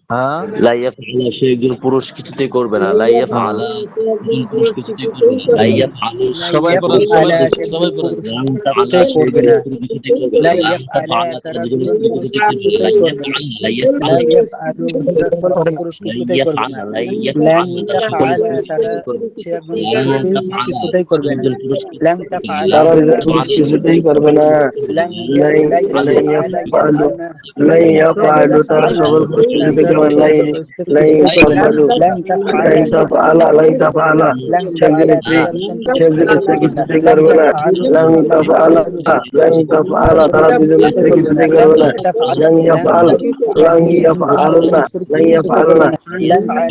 Speaker 3: হ্যাঁ,
Speaker 4: লা ইয়াফআলা সে একজন পুরুষ কিছুতেই করবে না। লা ইয়াফআলা একজন পুরুষ কিছুতেই করবে না। লা ইয়াফআলু
Speaker 3: সবাই পড়েন, সবাই পড়েন।
Speaker 4: লান তাফআলা সে একজন পুরুষ কিছুতেই করবে না। লান তাফআলা তারা দুজন স্ত্রী কিছুতেই করবে না। লা ইয়াফআলনা লা ইয়াফআলু পুরুষ কিছুতেই করবে না। লা ইয়াফআলনা তারা কিছুতেই করবে না। লান তাফআলা
Speaker 6: তারা পুরুষ কিছুতেই করবে না। لا يفعل ترى خبر لا يفعل لا تفعل شجر কিছুতে করবে না। لن تفعل তারা দুজন স্ত্রী কিছুতে করবে না। لن يفعلنا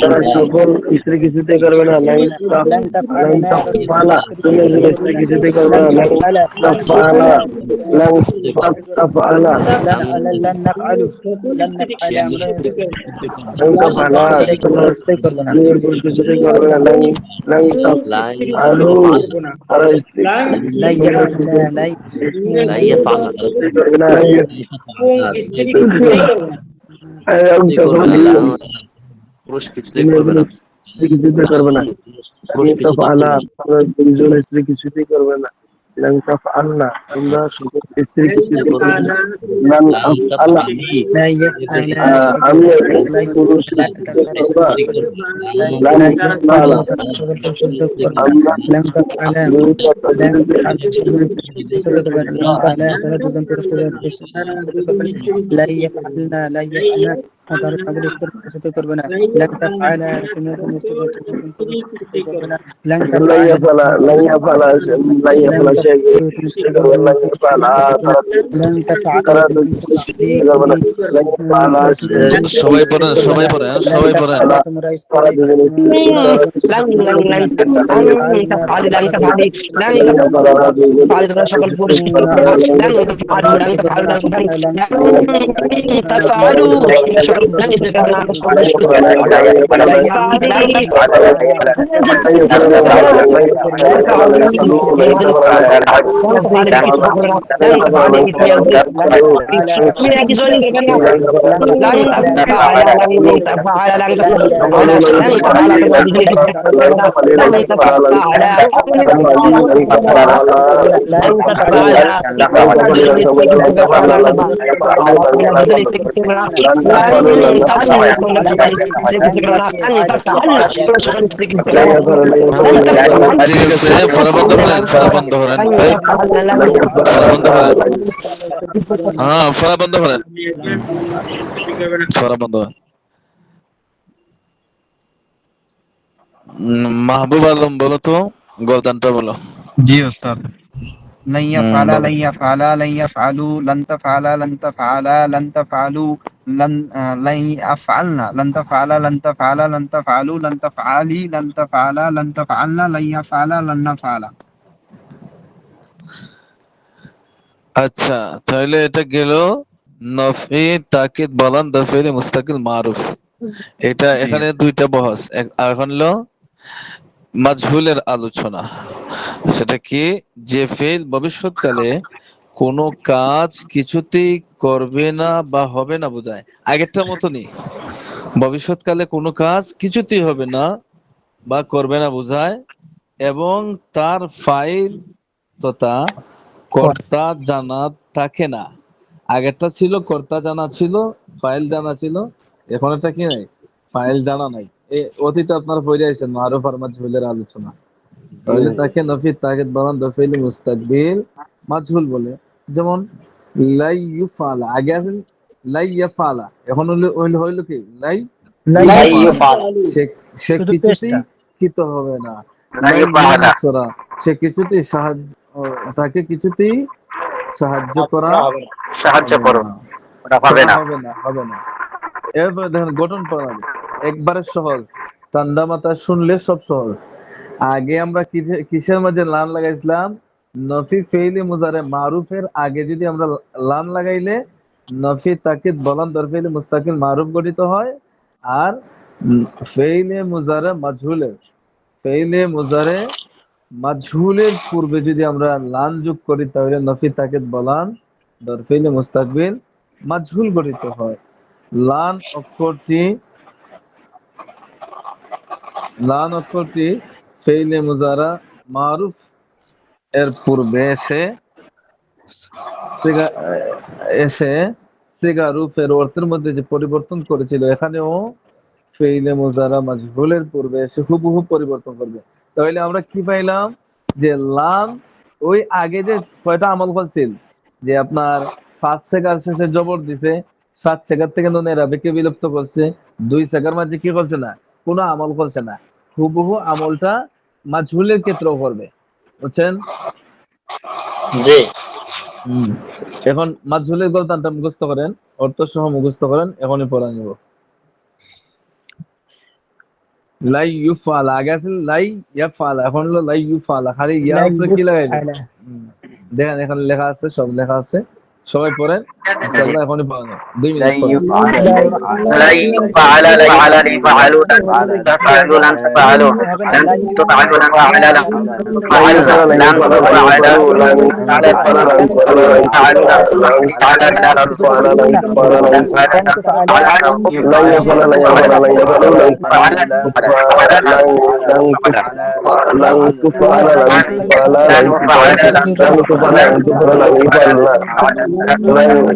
Speaker 6: তারা সকল স্ত্রী কিছুতে করবে না। لن تفعل তুমি স্ত্রী কিছুতে করবে না। لن تفعل
Speaker 2: لن نفعل لن نفعل
Speaker 4: لا يفعل পুরুষ কিছুতেই করবে না।
Speaker 1: কিছুতে করবে না।
Speaker 4: পুরুষ কিছুতেই করবে না।
Speaker 1: দুজন স্ত্রী কিছুতেই করবে না। لن تفعلنا তোমরা সকল স্ত্রী কিছুতে করবে না। لن تفعلنا
Speaker 2: لا يفعل
Speaker 1: আমি পুরুষ করবা। لن تفعل আমরা
Speaker 2: لن تفعل لن تفعل لا يفعلنا لا يفعلنا তার আমাদের স্তর করবে না। لن تفعل তুমি স্তর করবে না। لن
Speaker 1: لا يفعل
Speaker 2: لن تفعلوا
Speaker 3: সবাই পড়েন, সবাই পড়েন, সবাই পড়েন।
Speaker 2: তোমরা স্তরে
Speaker 6: তোমরা সকল পুরস্কৃত
Speaker 3: ঠিক আছে, ফরা বন্ধ করেন, ফরা বন্ধ করেন ভাই, ফরা বন্ধ করেন। হ্যাঁ, ফরা বন্ধ করেন, ফরা বন্ধ করেন। মাহবুব আলম বলো তো, গলদানটা বলো।
Speaker 8: जी उस्ताद। लन यफ़अला लन यफ़अला लन यफ़अलू लन तफ़अला लन तफ़अला लन तफ़अलू लन यफ़अलना लन तफ़अला लन तफ़अला लन तफ़अलू लन तफ़अली लन तफ़अला लन तफ़अलना लन यफ़अला लन नफ़अला।
Speaker 3: আচ্ছা, তাহলে এটা গেল নফি তাকিদ বলান দফিল মুস্তাকিল মারুফ। এটা এখানে দুইটা বহস, এখন হলো মাজহুলের আলোচনা। সেটা কি, যে ফেল ভবিষ্যৎকালে কোনো কাজ কিছুতেই করবে না বা হবে না বোঝায়। আগেরটার মতনই, ভবিষ্যৎকালে কোনো কাজ কিছুতেই হবে না বা করবে না বোঝায়, এবং তার ফাইল তথা কর্তা জানা থাকে না। আগেরটা ছিল কর্তা জানা ছিল, ফাইল জানা ছিল, এখন এটা কি নাই, ফাইল জানা নাই। অতীতে আপনারা পড়ে আছেন মারুফ আর মাজহুলের আলোচনা। তাহলে তাকে নফি তাকিদ বলান দফিল মুস্তাকবিল মাজহুল বলে। যেমন লাই ইউফালা, আগে আছে লাই ইয়াফালা, এখন হইলো কি লাই ইউফালা। সে কিছুতেই কৃত হবে না। লাই ইউনসরা, সে কিছুতেই সাহায্য, তাকে কিছুতেই সাহায্য করা হবে না। এরপরে দেখেন গঠন প্রণালী একবারে সহজ, ঠান্ডা মাথায় শুনলে সব সহজ। আগে আমরা কিসের মাঝে লান লাগাইছিলাম, নফি ফেইলি মুজারে মারুফের আগে যদি আমরা লান লাগাইলে নফি তাকিদ বলান দরফেইলি মুস্তাকিল মারুফ গঠিত হয়। আর ফেইলে মুজারে মাজহুলের পূর্বে যদি আমরা লান যোগ করি তাহলে নফি তাকিদ বলান দরফেইলি মুস্তাকবিল মাজহুল গঠিত হয়। লান অক্ষরটি ফেইলে মুজারা মারুফ এর পূর্বে এসে সিগা রূপের অর্থের মধ্যে যে পরিবর্তন করেছিল, এখানেও ফেইলে মুজারা মাজহুলের পূর্বে এসে হুবহু পরিবর্তন করবে। তাহলে আমরা কি পাইলাম, যে লাম ওই আগে যে কয়টা আমল করছিল, যে আপনার 5 সেকার শেষে জবর দিছে, 7 সেকার থেকে নুনের আবেগকে বিলুপ্ত করছে, 2 সেকার মাঝে কি করছে না, কোনো আমল করছে না, হুবহু আমলটা মাজহুলের ক্ষেত্রেও করবে। বুঝছেন?
Speaker 4: জি।
Speaker 3: এখন মাজহুলের গলতানটা মুখস্থ করেন, অর্থ সহ মুখস্থ করেন, এখনই পড়া নিব। লাই ইউফালা, আগে আছে লাই ইয়াফালা, এখন হলো লাই ইউফালা, খালি ইয়া উপরে কি লাগাইবে দেখেন, এখানে লেখা আছে, সব লেখা আছে, সবাই পড়েন ইনশাআল্লাহ। এখনই পড়া নিব, 2 মিনিট পরে।
Speaker 4: لا يفعل لا يفعلوا لن تفعلوا لن تفعلوا لن تفعلوا لن تفعلوا لن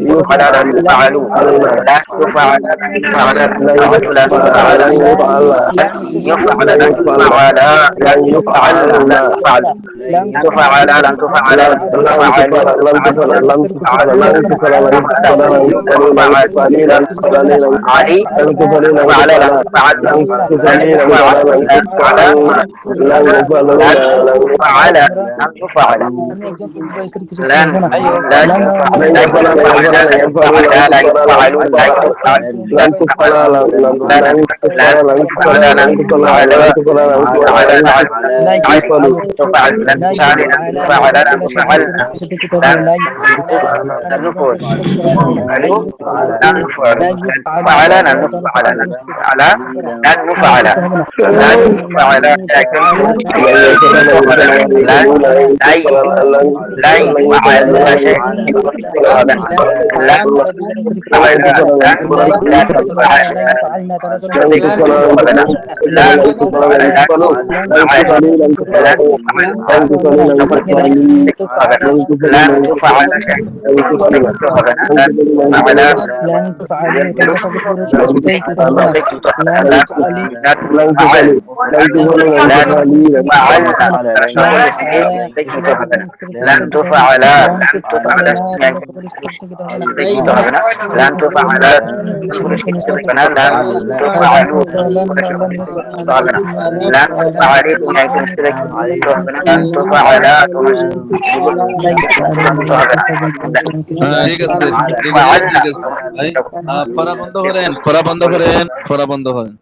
Speaker 6: يفعل لن يفعلوا لا تفعل فعل لا تفعل
Speaker 3: لن يفعل
Speaker 6: يفعل
Speaker 3: لن
Speaker 6: لن
Speaker 3: يفعل
Speaker 6: تفعل
Speaker 3: لن
Speaker 6: لن يفعل
Speaker 3: يفعل
Speaker 6: لن تفعل
Speaker 2: لن
Speaker 6: تفعل لن تفعل
Speaker 3: لن
Speaker 6: لن
Speaker 3: لن
Speaker 6: تفعل
Speaker 3: تفعل لن تفعل لن تفعل لن تفعل لن تفعل لن تفعل لن تفعل لن تفعل لن
Speaker 6: علي
Speaker 3: تفعل لن
Speaker 6: تفعل
Speaker 3: تفعل
Speaker 6: لن تفعل
Speaker 3: لن
Speaker 6: لن
Speaker 3: تفعل
Speaker 6: تفعل
Speaker 3: لن
Speaker 6: لن
Speaker 3: تفعل
Speaker 6: تفعل
Speaker 3: لن يفعل
Speaker 6: لن
Speaker 3: لن
Speaker 6: تفعل لن تفعل
Speaker 2: আমি একজন প্রতিভা স্ত্রী কিছু
Speaker 6: لن
Speaker 2: করবো না
Speaker 6: لن
Speaker 2: لن
Speaker 3: لن
Speaker 6: لن
Speaker 3: يفعل لن
Speaker 6: يفعل
Speaker 3: يفعل لن
Speaker 6: لن
Speaker 3: يفعل
Speaker 6: يفعل
Speaker 3: لن
Speaker 6: لا
Speaker 3: تفعل
Speaker 6: يفعل
Speaker 3: لن
Speaker 6: لا
Speaker 3: تفعل
Speaker 6: يفعل
Speaker 3: لن
Speaker 6: لن
Speaker 3: تفعل
Speaker 6: تفعل
Speaker 3: لن تفعل
Speaker 6: لن
Speaker 3: لن
Speaker 6: تفعل
Speaker 3: تفعل
Speaker 6: لن
Speaker 3: لن تفعل
Speaker 6: تفعل
Speaker 3: لن تفعل لن
Speaker 6: تفعل
Speaker 3: تفعل
Speaker 6: لا
Speaker 2: لا
Speaker 6: تفعل
Speaker 2: يفعل
Speaker 6: تفعل لن
Speaker 2: لا
Speaker 6: تفعل لن
Speaker 2: يفعل لا
Speaker 6: تفعل لن
Speaker 2: يفعل شبه
Speaker 6: تفعل
Speaker 2: كل شيء كتابنا لا يفعل أنا
Speaker 6: لن
Speaker 2: بقول
Speaker 6: نفعل
Speaker 2: كل شيء كتابنا لا
Speaker 6: ألو
Speaker 2: يفعل
Speaker 6: لن نفعل
Speaker 2: لا
Speaker 6: لن
Speaker 2: يفعل
Speaker 6: تفعل
Speaker 2: لا
Speaker 6: لن
Speaker 2: ترى
Speaker 6: نفعل
Speaker 2: شبه
Speaker 6: لن
Speaker 2: كل شيء
Speaker 6: تفعل لن
Speaker 2: لا
Speaker 6: نفعل
Speaker 2: تفهمنا
Speaker 6: لن
Speaker 2: لا
Speaker 6: نفعل
Speaker 2: تفعل
Speaker 6: لن لا لا يفعل لا شيء لا تفعل لا تفعل
Speaker 2: لا يفعلنا ترى شبه
Speaker 3: لن
Speaker 2: كل شيء
Speaker 3: تفعل لن
Speaker 2: كتابنا
Speaker 3: تفعل
Speaker 2: لا
Speaker 3: لن تفعل لن تفعل
Speaker 2: لن
Speaker 3: لن
Speaker 2: تفعل
Speaker 3: تفعل
Speaker 2: لن
Speaker 3: لن
Speaker 2: تفعل
Speaker 3: تفعل لن تفعل لن تفعل
Speaker 2: لن تفعل
Speaker 3: لن
Speaker 6: لا
Speaker 3: تفعل لن
Speaker 6: تفعل
Speaker 3: لن تفعل لن
Speaker 6: فعل
Speaker 2: لن تفعلوا ترى شبه كل شيء كتابنا لن
Speaker 6: لا
Speaker 2: تفعلي
Speaker 3: لن
Speaker 6: تفعل
Speaker 3: تفعل لن تفعل لن
Speaker 6: لا
Speaker 3: تفعل
Speaker 6: تفعل
Speaker 2: لن تفعل
Speaker 6: لن تفعل
Speaker 2: لن تفعل
Speaker 6: لن تفعل لن تفعل
Speaker 3: ঠিক আছে ঠিক আছে ভাই পড়া বন্ধ করেন পড়া বন্ধ করেন পড়া বন্ধ করেন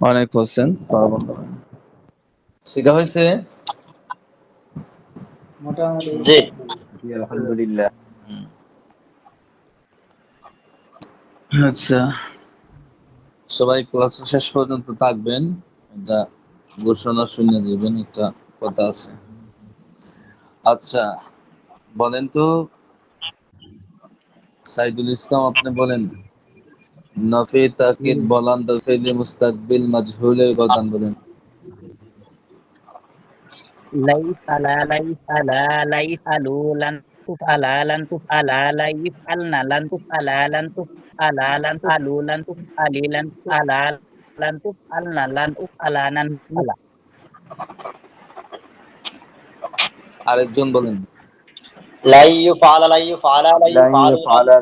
Speaker 3: অনেক কোশ্চেন পড়া বন্ধ করেন শিখা হয়েছে
Speaker 1: জি আলহামদুলিল্লাহ
Speaker 3: আচ্ছা সবাই ক্লাস শেষ পর্যন্ত থাকবেন এটা ঘোষণা শুনে দিবেন একটা কথা আছে আচ্ছা বলেন তো সাইদুল ইসলাম আপনি বলেন নফি তাকিদ বলান্দ ফিল মুস্তাকবিল মাজহুলের গদান বলেন
Speaker 4: লাইফালা লাইফালা লাইফালু লান তুফালা লান তুফালা লাইফালনা লান তুফালা লান তুফালা লান তুফালু লান তুফালি লান তুফালা লান তুফালনা লান উফালা নান ফালা
Speaker 3: আরেকজন বলেন
Speaker 9: لا يفعل لا يفعل لا
Speaker 1: لن
Speaker 9: يفعل
Speaker 1: يفعل
Speaker 9: لا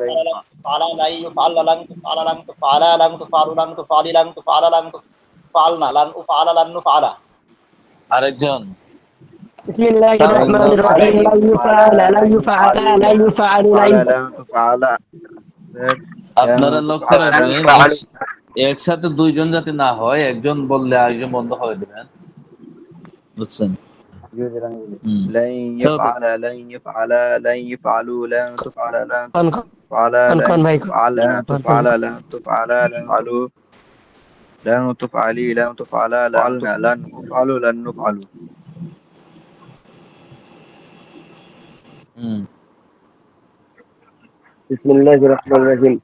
Speaker 9: يفعل لا يفعل لن تفعل لن تفعل لن تفعل لن تفعل لن تفعل لن تفعلنا لن أفعل لن نفعل
Speaker 3: আরেকজন
Speaker 6: بسم الله الرحمن الرحيم لا يفعل لا يفعل لا يفعل لا
Speaker 1: لن تفعل
Speaker 3: আপনারা লক্ষ্য রাখবেন একসাথে দুইজন যাতে না হয় একজন বললে আরেকজন বন্ধ করে দিবেন বুঝছেন
Speaker 1: لن يفعل لن يفعل لن يفعلوا لن تفعل لن تفعل لن تفعل لن تفعل لن تفعل لن تفعلوا لن تفعلي لن تفعل لن نفعل لن نفعل
Speaker 3: بسم الله الرحمن الرحيم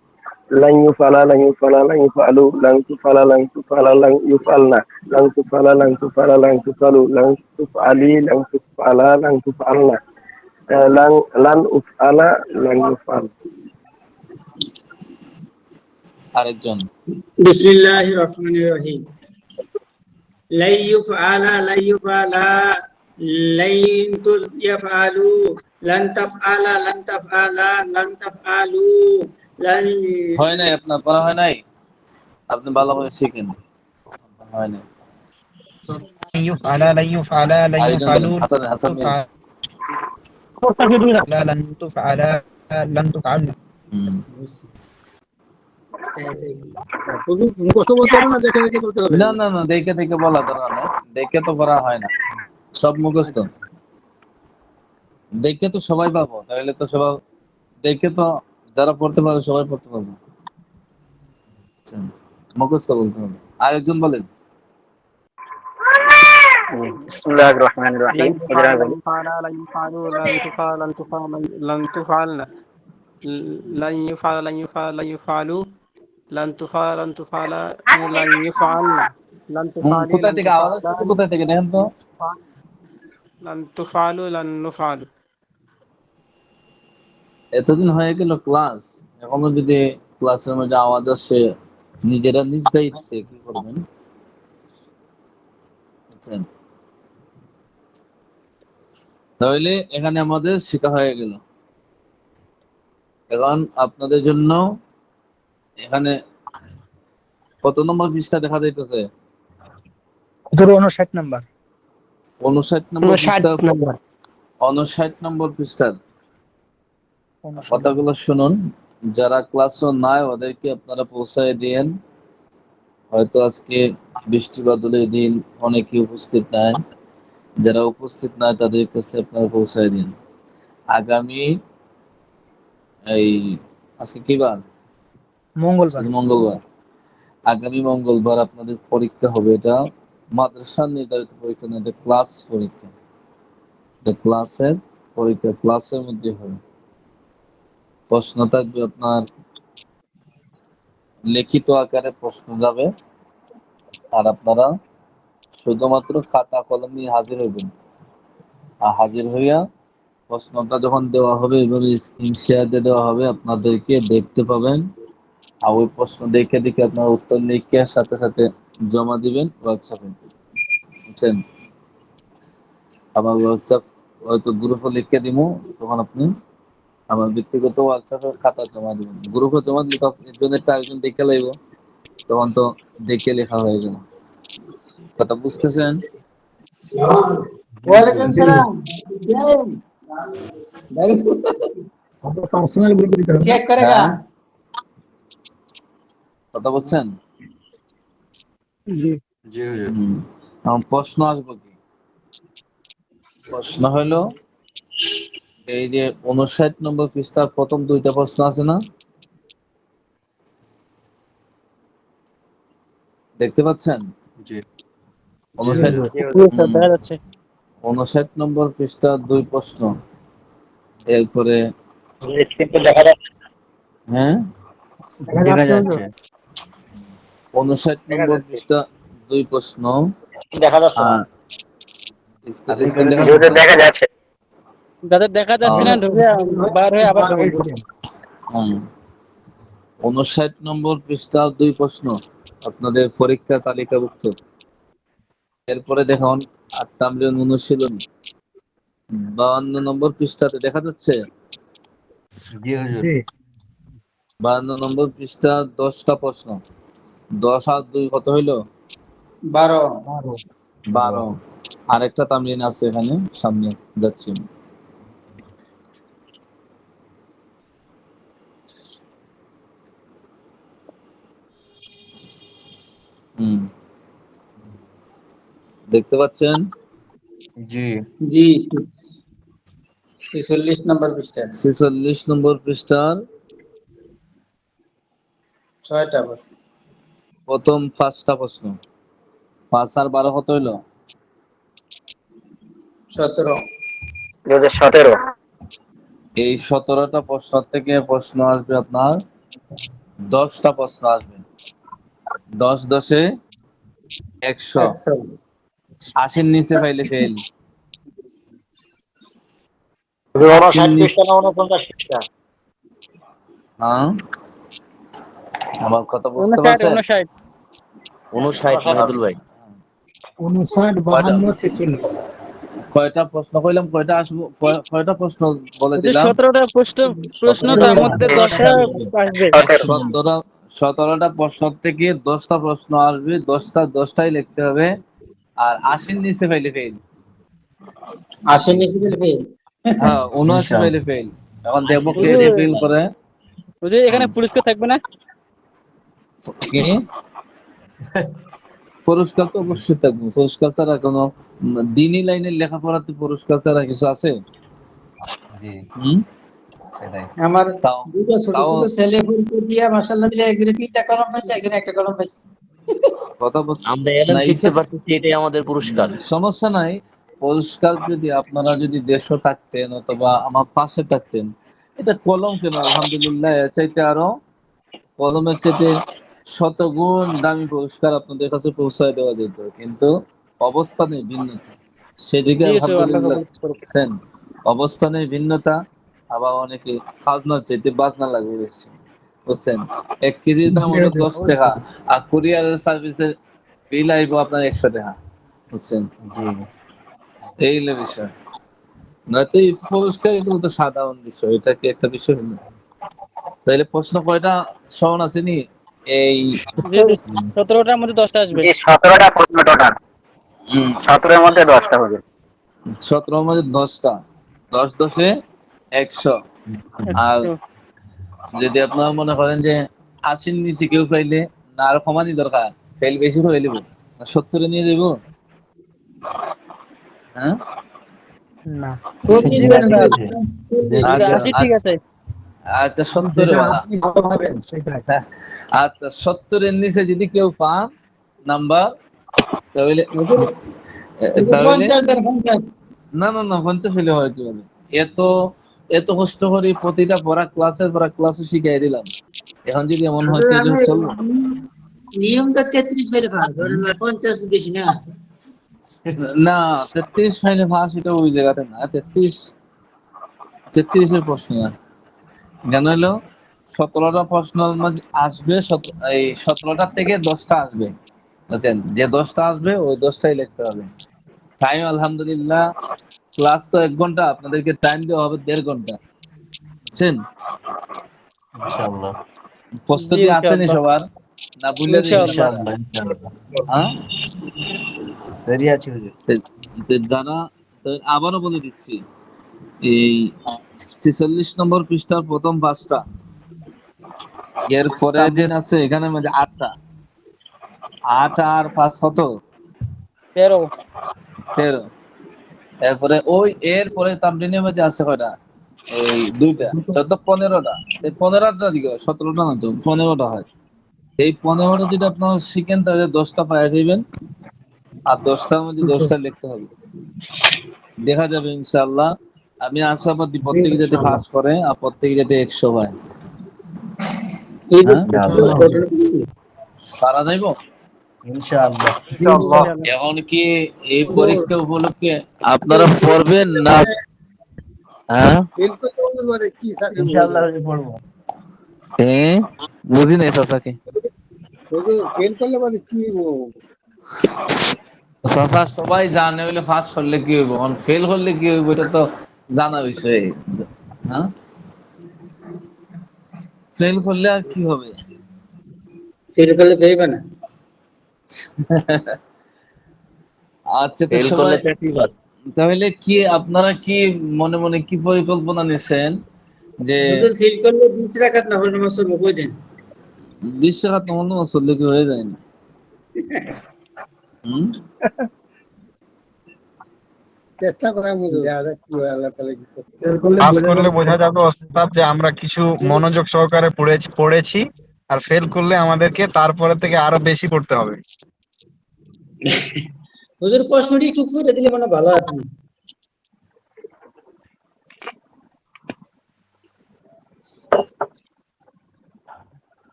Speaker 3: لن يفعل لن يفعل لن يفعلوا لن تفعل لن تفعل لن يفعلنا لن تفعل لن تفعل لن تفعلوا لن تفعلي لن تفعل لن تفعلنا لن أفعل لن يفعل আরেকজন
Speaker 5: بسم الله الرحمن الرحيم لن يفعل لن يفعل لن يفعلوا لن تفعل لن تفعل لن تفعلوا لن
Speaker 3: হয় নাই আপনার পড়া হয় নাই আপনি ভালো করে শিখেন হয় নাই
Speaker 8: لن يفعل لن يفعل لن
Speaker 3: আরেকজন বলেন
Speaker 8: يفعلوا
Speaker 3: হাসান হাসান মিয়া।
Speaker 8: لا لن تفعل لن تفعلنا
Speaker 5: মুখস্থ বলতে হবে না দেখে দেখে বলতে হবে
Speaker 3: না না না দেখে দেখে বলা দরকার নেই দেখে তো করা হয় না সব মুখস্থ দেখে তো সবাই পাবো তাহলে তো সবাই দেখে তো যারা পড়তে পারে সবাই পড়তে পারবে মুখস্থ বলতে হবে আরেকজন বলেন
Speaker 6: بسم الله الرحمن الرحيم
Speaker 7: لن يفعلوا لن تفعل لن تفعل لن تفعلنا لن يفعل لن يفعل لن يفعلوا لن تفعل لن تفعل لن يفعلنا لن تفعل
Speaker 3: কোথা থেকে আওয়াজ আসছে কোথা থেকে দেখেন তো
Speaker 7: لن تفعلوا لن نفعل
Speaker 3: এতদিন হয়ে গেল ক্লাস, এখনো যদি ক্লাসের মধ্যে আওয়াজ আসে, নিজেরা নিজ দায়িত্বে কি করবেন? বুঝছেন? তাহলে এখানে আমাদের শেখা হয়ে গেল। এখন আপনাদের জন্য এখানে কত নম্বর পৃষ্ঠা দেখা যাইতেছে?
Speaker 2: 59 নম্বর।
Speaker 3: 59 নম্বর পৃষ্ঠা।
Speaker 6: 59 নম্বর।
Speaker 3: 59 নম্বর পৃষ্ঠার কথাগুলো শুনুন। যারা ক্লাসও নাই ওদেরকে আপনারা পৌঁছায় দিয়েন। হয়তো আজকে বৃষ্টি বাদলের দিন, অনেকে উপস্থিত নাই। যারা উপস্থিত নাই তাদের কাছে আপনারা পৌঁছায় দিন। আগামী এই আজকে কি বার?
Speaker 2: মঙ্গলবার।
Speaker 3: মঙ্গলবার। আগামী মঙ্গলবার আপনাদের পরীক্ষা হবে। এটা মাদ্রাসার নির্ধারিত পরীক্ষা না, এটা ক্লাস পরীক্ষা। এটা ক্লাসের পরীক্ষা, ক্লাসের মধ্যে হবে। প্রশ্ন থাকবে আপনার লিখিত আকারে প্রশ্ন যাবে, আর আপনারা শুধুমাত্র খাতা কলম নিয়ে হাজির হইবেন। আর হাজির হইয়া প্রশ্নটা যখন দেওয়া হবে এইভাবে স্ক্রিন শেয়ার দিয়ে দেওয়া হবে, আপনাদেরকে দেখতে পাবেন। আর ওই প্রশ্ন দেখে দেখে আপনার উত্তর লিখে সাথে সাথে জমা দিবেন হোয়াটসঅ্যাপে। বুঝছেন? আমার হোয়াটসঅ্যাপ হয়তো গ্রুপে লিখে দিব, তখন আপনি আমার ব্যক্তিগত হোয়াটসঅ্যাপে খাতা জমা দিবেন। গ্রুপে জমা দিলে তখন একজনেরটা একজন দেখে লাইব, তখন তো দেখে লেখা হয়ে গেল। কথা বুঝতেছেন?
Speaker 5: ওয়ালাইকুম সালাম। পার্সোনাল গ্রুপে চেক করেগা।
Speaker 3: কথা বুঝছেন?
Speaker 2: জি।
Speaker 3: এখন প্রশ্ন আসবো কি? প্রশ্ন হলো এই যে 59 নম্বর পৃষ্ঠার প্রথম দুইটা প্রশ্ন আছে না, দেখতে পাচ্ছেন? 59 নম্বর পৃষ্ঠার দুই প্রশ্ন। এরপরে হ্যাঁ
Speaker 2: দেখা যাচ্ছে।
Speaker 3: 59 নম্বর পৃষ্ঠা দুই প্রশ্ন।
Speaker 9: দেখা যাচ্ছে না।
Speaker 3: স্ক্রিন
Speaker 2: দেখা যাচ্ছে। যাদের দেখা যাচ্ছে না ঢুকে বার হয়ে আবার ঢুকে।
Speaker 3: 59 নম্বর পৃষ্ঠা দুই প্রশ্ন আপনাদের পরীক্ষা তালিকাভুক্ত। এরপরে দেখুন 8 নম্বর অনুশীলনী 52 নম্বর পৃষ্ঠাতে দেখা যাচ্ছে। 52 নম্বর পৃষ্ঠা 10টা প্রশ্ন। 10 আর 2 কত হইল? 12। আরেকটা তামরিন আছে এখানে, সামনে যাচ্ছি। দেখতে পাচ্ছেন?
Speaker 8: জি
Speaker 7: জি 46 নম্বর পৃষ্ঠা
Speaker 3: 46 নম্বর পৃষ্ঠার
Speaker 7: 6টা প্রশ্ন।
Speaker 3: প্রথম 5টা প্রশ্ন। 5 আর 12 কত হইল?
Speaker 7: 17।
Speaker 2: 2017।
Speaker 3: এই 17টা প্রশ্ন থেকে প্রশ্ন আসবে আপনার 10টা প্রশ্ন আসবে। 10 10 100। 80 নিচে পাইলে ফেল।
Speaker 9: 59 পৃষ্ঠা না 49 পৃষ্ঠা?
Speaker 3: হ্যাঁ, আমার কথা বুঝতে পারছেন?
Speaker 2: 59
Speaker 3: মাহিদুল ভাই
Speaker 5: 59 52 46।
Speaker 3: কয়টা প্রশ্ন কইলাম? কয়টা আসবো? কয়টা প্রশ্ন বলে দিলাম?
Speaker 2: 17টা প্রশ্ন তার মধ্যে 10টা আসবে।
Speaker 3: 17টা প্রশ্ন থেকে 10টা প্রশ্ন আসবে। 10টাই লিখতে হবে। আর 80 নিচে পাইলে ফেল।
Speaker 7: 80 নিচে পেলে ফেল।
Speaker 3: হ্যাঁ, 79 পাইলে ফেল। এখন দেখবো কে ফেল করে।
Speaker 2: বুঝলি এখানে পুরস্কার থাকবে না?
Speaker 3: কি পুরস্কার? তো অবশ্যই থাকবে। পুরস্কার ছাড়া কোনো দিনই লাইনের লেখাপড়াতে পুরস্কার ছাড়া কিছু আছে?
Speaker 7: আমার
Speaker 3: তাও
Speaker 7: দুটো ছোট ছোট ছেলে পরীক্ষা দিয়ে মাশাআল্লাহ দিলে একদিনে 3টা কলম পাইছে, একদিনে একটা কলম পাইছে।
Speaker 3: কথা বলছি।
Speaker 10: আমরা এলএম শিখতে পারতেছি, এটাই আমাদের পুরস্কার।
Speaker 3: সমস্যা নাই। পুরস্কার যদি আপনারা যদি দেশে থাকতেন অথবা আমার পাশে থাকতেন, এটা কলম কেন, আলহামদুলিল্লাহ, এর চাইতে আরো কলমের চাইতে 100 গুণ দামি পুরস্কার আপনাদের কাছে পৌঁছায় দেওয়া যেত। কিন্তু অবস্থানের ভিন্নতা, সেদিকে আলহামদুলিল্লাহ। অবস্থানের ভিন্নতা, আবার অনেকে খাজনার চাইতে বাজনা লাগে বেশি, বুঝছেন? 1 কেজির দাম হলো 10 টাকা, আর কুরিয়ারের সার্ভিসে বিল আইবো আপনার 100 টাকা, বুঝছেন?
Speaker 1: জি
Speaker 3: এই হলো বিষয়। নয়তো এই পুরস্কার এগুলো তো সাধারণ বিষয়, এটা কি একটা বিষয় হলো? তাইলে প্রশ্ন কয়টা সমান আছে নি? এই
Speaker 7: 17টার মধ্যে 10টা আসবে।
Speaker 4: 17টা প্রশ্ন টোটাল, 17 এর মধ্যে 10টা হবে।
Speaker 3: 17 মধ্যে 10টা, 10 10 100। আর যদি আপনারা মনে করেন যে 80 নিচে কেউ পাইলে না, আর কমানি দরকার, ফেল বেশি হয়ে যাবো, 70 নিয়ে যাবো। হ্যাঁ
Speaker 2: না
Speaker 3: আচ্ছা
Speaker 7: 80 ঠিক আছে।
Speaker 3: আচ্ছা 70 আচ্ছা 70 এর নিচে যদি কেউ পান নাম্বার, তাহলে না না না 50 হলে হয় কিভাবে? এত এত কষ্ট করে প্রতিটা পড়া ক্লাসে শিখাই দিলাম, এখন যদি এমন হয় তো এটা চলবে?
Speaker 11: নিয়মটা 33 হইলে পাস, 50 বেশি না।
Speaker 3: না 33 ফাইলে ফাঁস, এটা ওই জায়গাতে না। 33 এর প্রশ্ন না, কেন হলো 17টা প্রশ্ন আসবে, এই 17টার থেকে 10টা আসবে, বুঝছেন? যে 10টা আসবে ওই 10টাই লিখতে হবে। টাইম আলহামদুলিল্লাহ ক্লাস তো 1 ঘন্টা, আপনাদেরকে টাইম দেওয়া হবে 1.5 ঘন্টা, বুঝছেন?
Speaker 1: ইনশাআল্লাহ
Speaker 3: প্রস্তুতি আছে নি সবার? না ভুলে
Speaker 1: ইনশাআল্লাহ ইনশাআল্লাহ
Speaker 3: হ্যাঁ
Speaker 1: রেডি আছি হুজুর।
Speaker 3: যারা, আবারও বলে দিচ্ছি, এই 46 নম্বর পৃষ্ঠার প্রথম 5টা, এর পরে যে আছে এখানে মধ্যে 8টা, 8 আর 5 কত? 13। এরপরে ওই এর পরে তামরিনের মধ্যে আছে কয়টা? এই 2টা, 15টা। এই 15টা দিকে 17টা না তো 15টা হয়। এই 15টা যদি আপনারা শিখেন তাহলে 10টা পাওয়া যাবেন, আর 10টার মধ্যে 10টা লিখতে হবে। দেখা যাবে ইনশাআল্লাহ। আমি আশাবাদী প্রত্যেকে যাতে পাস করে আর প্রত্যেকে যাতে 100 পায়। হ্যাঁ পারা যাইব
Speaker 1: ইনশাআল্লাহ।
Speaker 3: এখন কি এই পরীক্ষা উপলক্ষে আপনারা পড়বেন না? হ্যাঁ
Speaker 1: ইনশাআল্লাহ পড়বো।
Speaker 3: বুঝি নাই চাচাকে।
Speaker 5: ফেল করলে মানে কি
Speaker 3: চাচা সবাই জানে বলে পাস করলে কি হইব, এখন ফেল করলে কি হইব এটা তো জানা বিষয়। হ্যাঁ ফেল করলে আর কি হবে?
Speaker 11: ফেল করলে যাইবে না।
Speaker 3: আচ্ছা তো সবাই তাহলে কি আপনারা কি মনে মনে কি পরিকল্পনা নিছেন যে
Speaker 11: ফেল করলে 20 রাকাত নফল নামাজ পড়বো, কই দেন?
Speaker 3: 20 টাকা তোমার নামাজ পড়লে কি হয়ে যায় না?
Speaker 5: চেষ্টা করা মধ্যে কি হয় আল্লাহ তাআলা কি
Speaker 8: পাস করলে বোঝা যাবে ওস্তাদ যে আমরা কিছু মনোযোগ সহকারে পড়েছি, আর ফেল করলে আমাদেরকে তারপরে থেকে আরো বেশি পড়তে হবে।
Speaker 11: হুজুর প্রশ্নটি একটু করে দিলে মনে ভালো আছে।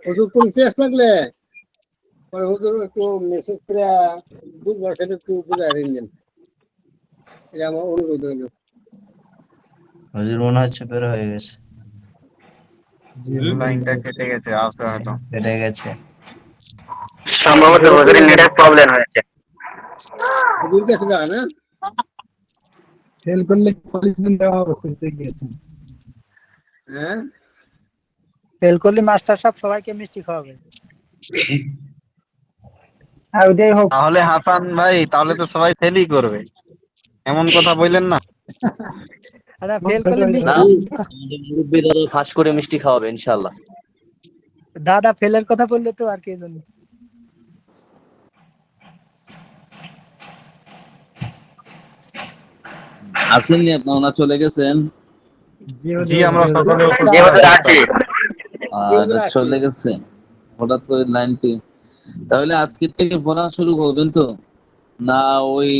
Speaker 5: হুজুর কোন পেজ লাগলে পরে হুজুর একটু মেসেজ করে বুঝবার সেটা একটু বুঝাই দিন, এটা আমার অনুরোধ হইল।
Speaker 1: হুজুর মনে হচ্ছে বের হয়ে গেছে,
Speaker 8: লাইনটা কেটে গেছে আসতে হয়তো।
Speaker 1: কেটে গেছে
Speaker 4: সম্ভবত হুজুরের নেটওয়ার্ক প্রবলেম হয়েছে।
Speaker 5: হুজুর কাছে যা না
Speaker 2: ফেল করলে পলিসিন দেওয়া হবে, খুঁজতে গিয়েছেন।
Speaker 5: হ্যাঁ
Speaker 2: ফেল করলে মাস্টার সাহেব সবাইকে মিষ্টি খাওয়াবে। আর ওইটাই হোক।
Speaker 8: তাহলে হাসান ভাই, তাহলে তো সবাই ফেলই করবে, এমন কথা বললেন না।
Speaker 2: আরে ফেল করলে
Speaker 10: না,
Speaker 2: মিষ্টি,
Speaker 10: আমাদের মুরব্বি দাদা ফাঁস করে মিষ্টি খাওয়াবে ইনশাআল্লাহ।
Speaker 2: দাদা ফেলের কথা বললে তো আর কে জানে।
Speaker 3: আসেননি আপনারা, না চলে গেছেন?
Speaker 8: জি আমরা সকলে
Speaker 4: জি হুজুর আছি।
Speaker 3: চলে গেছে হঠাৎ করে লাইনটি। তাহলে আজকের থেকে পড়া শুরু করবেন তো না? ওই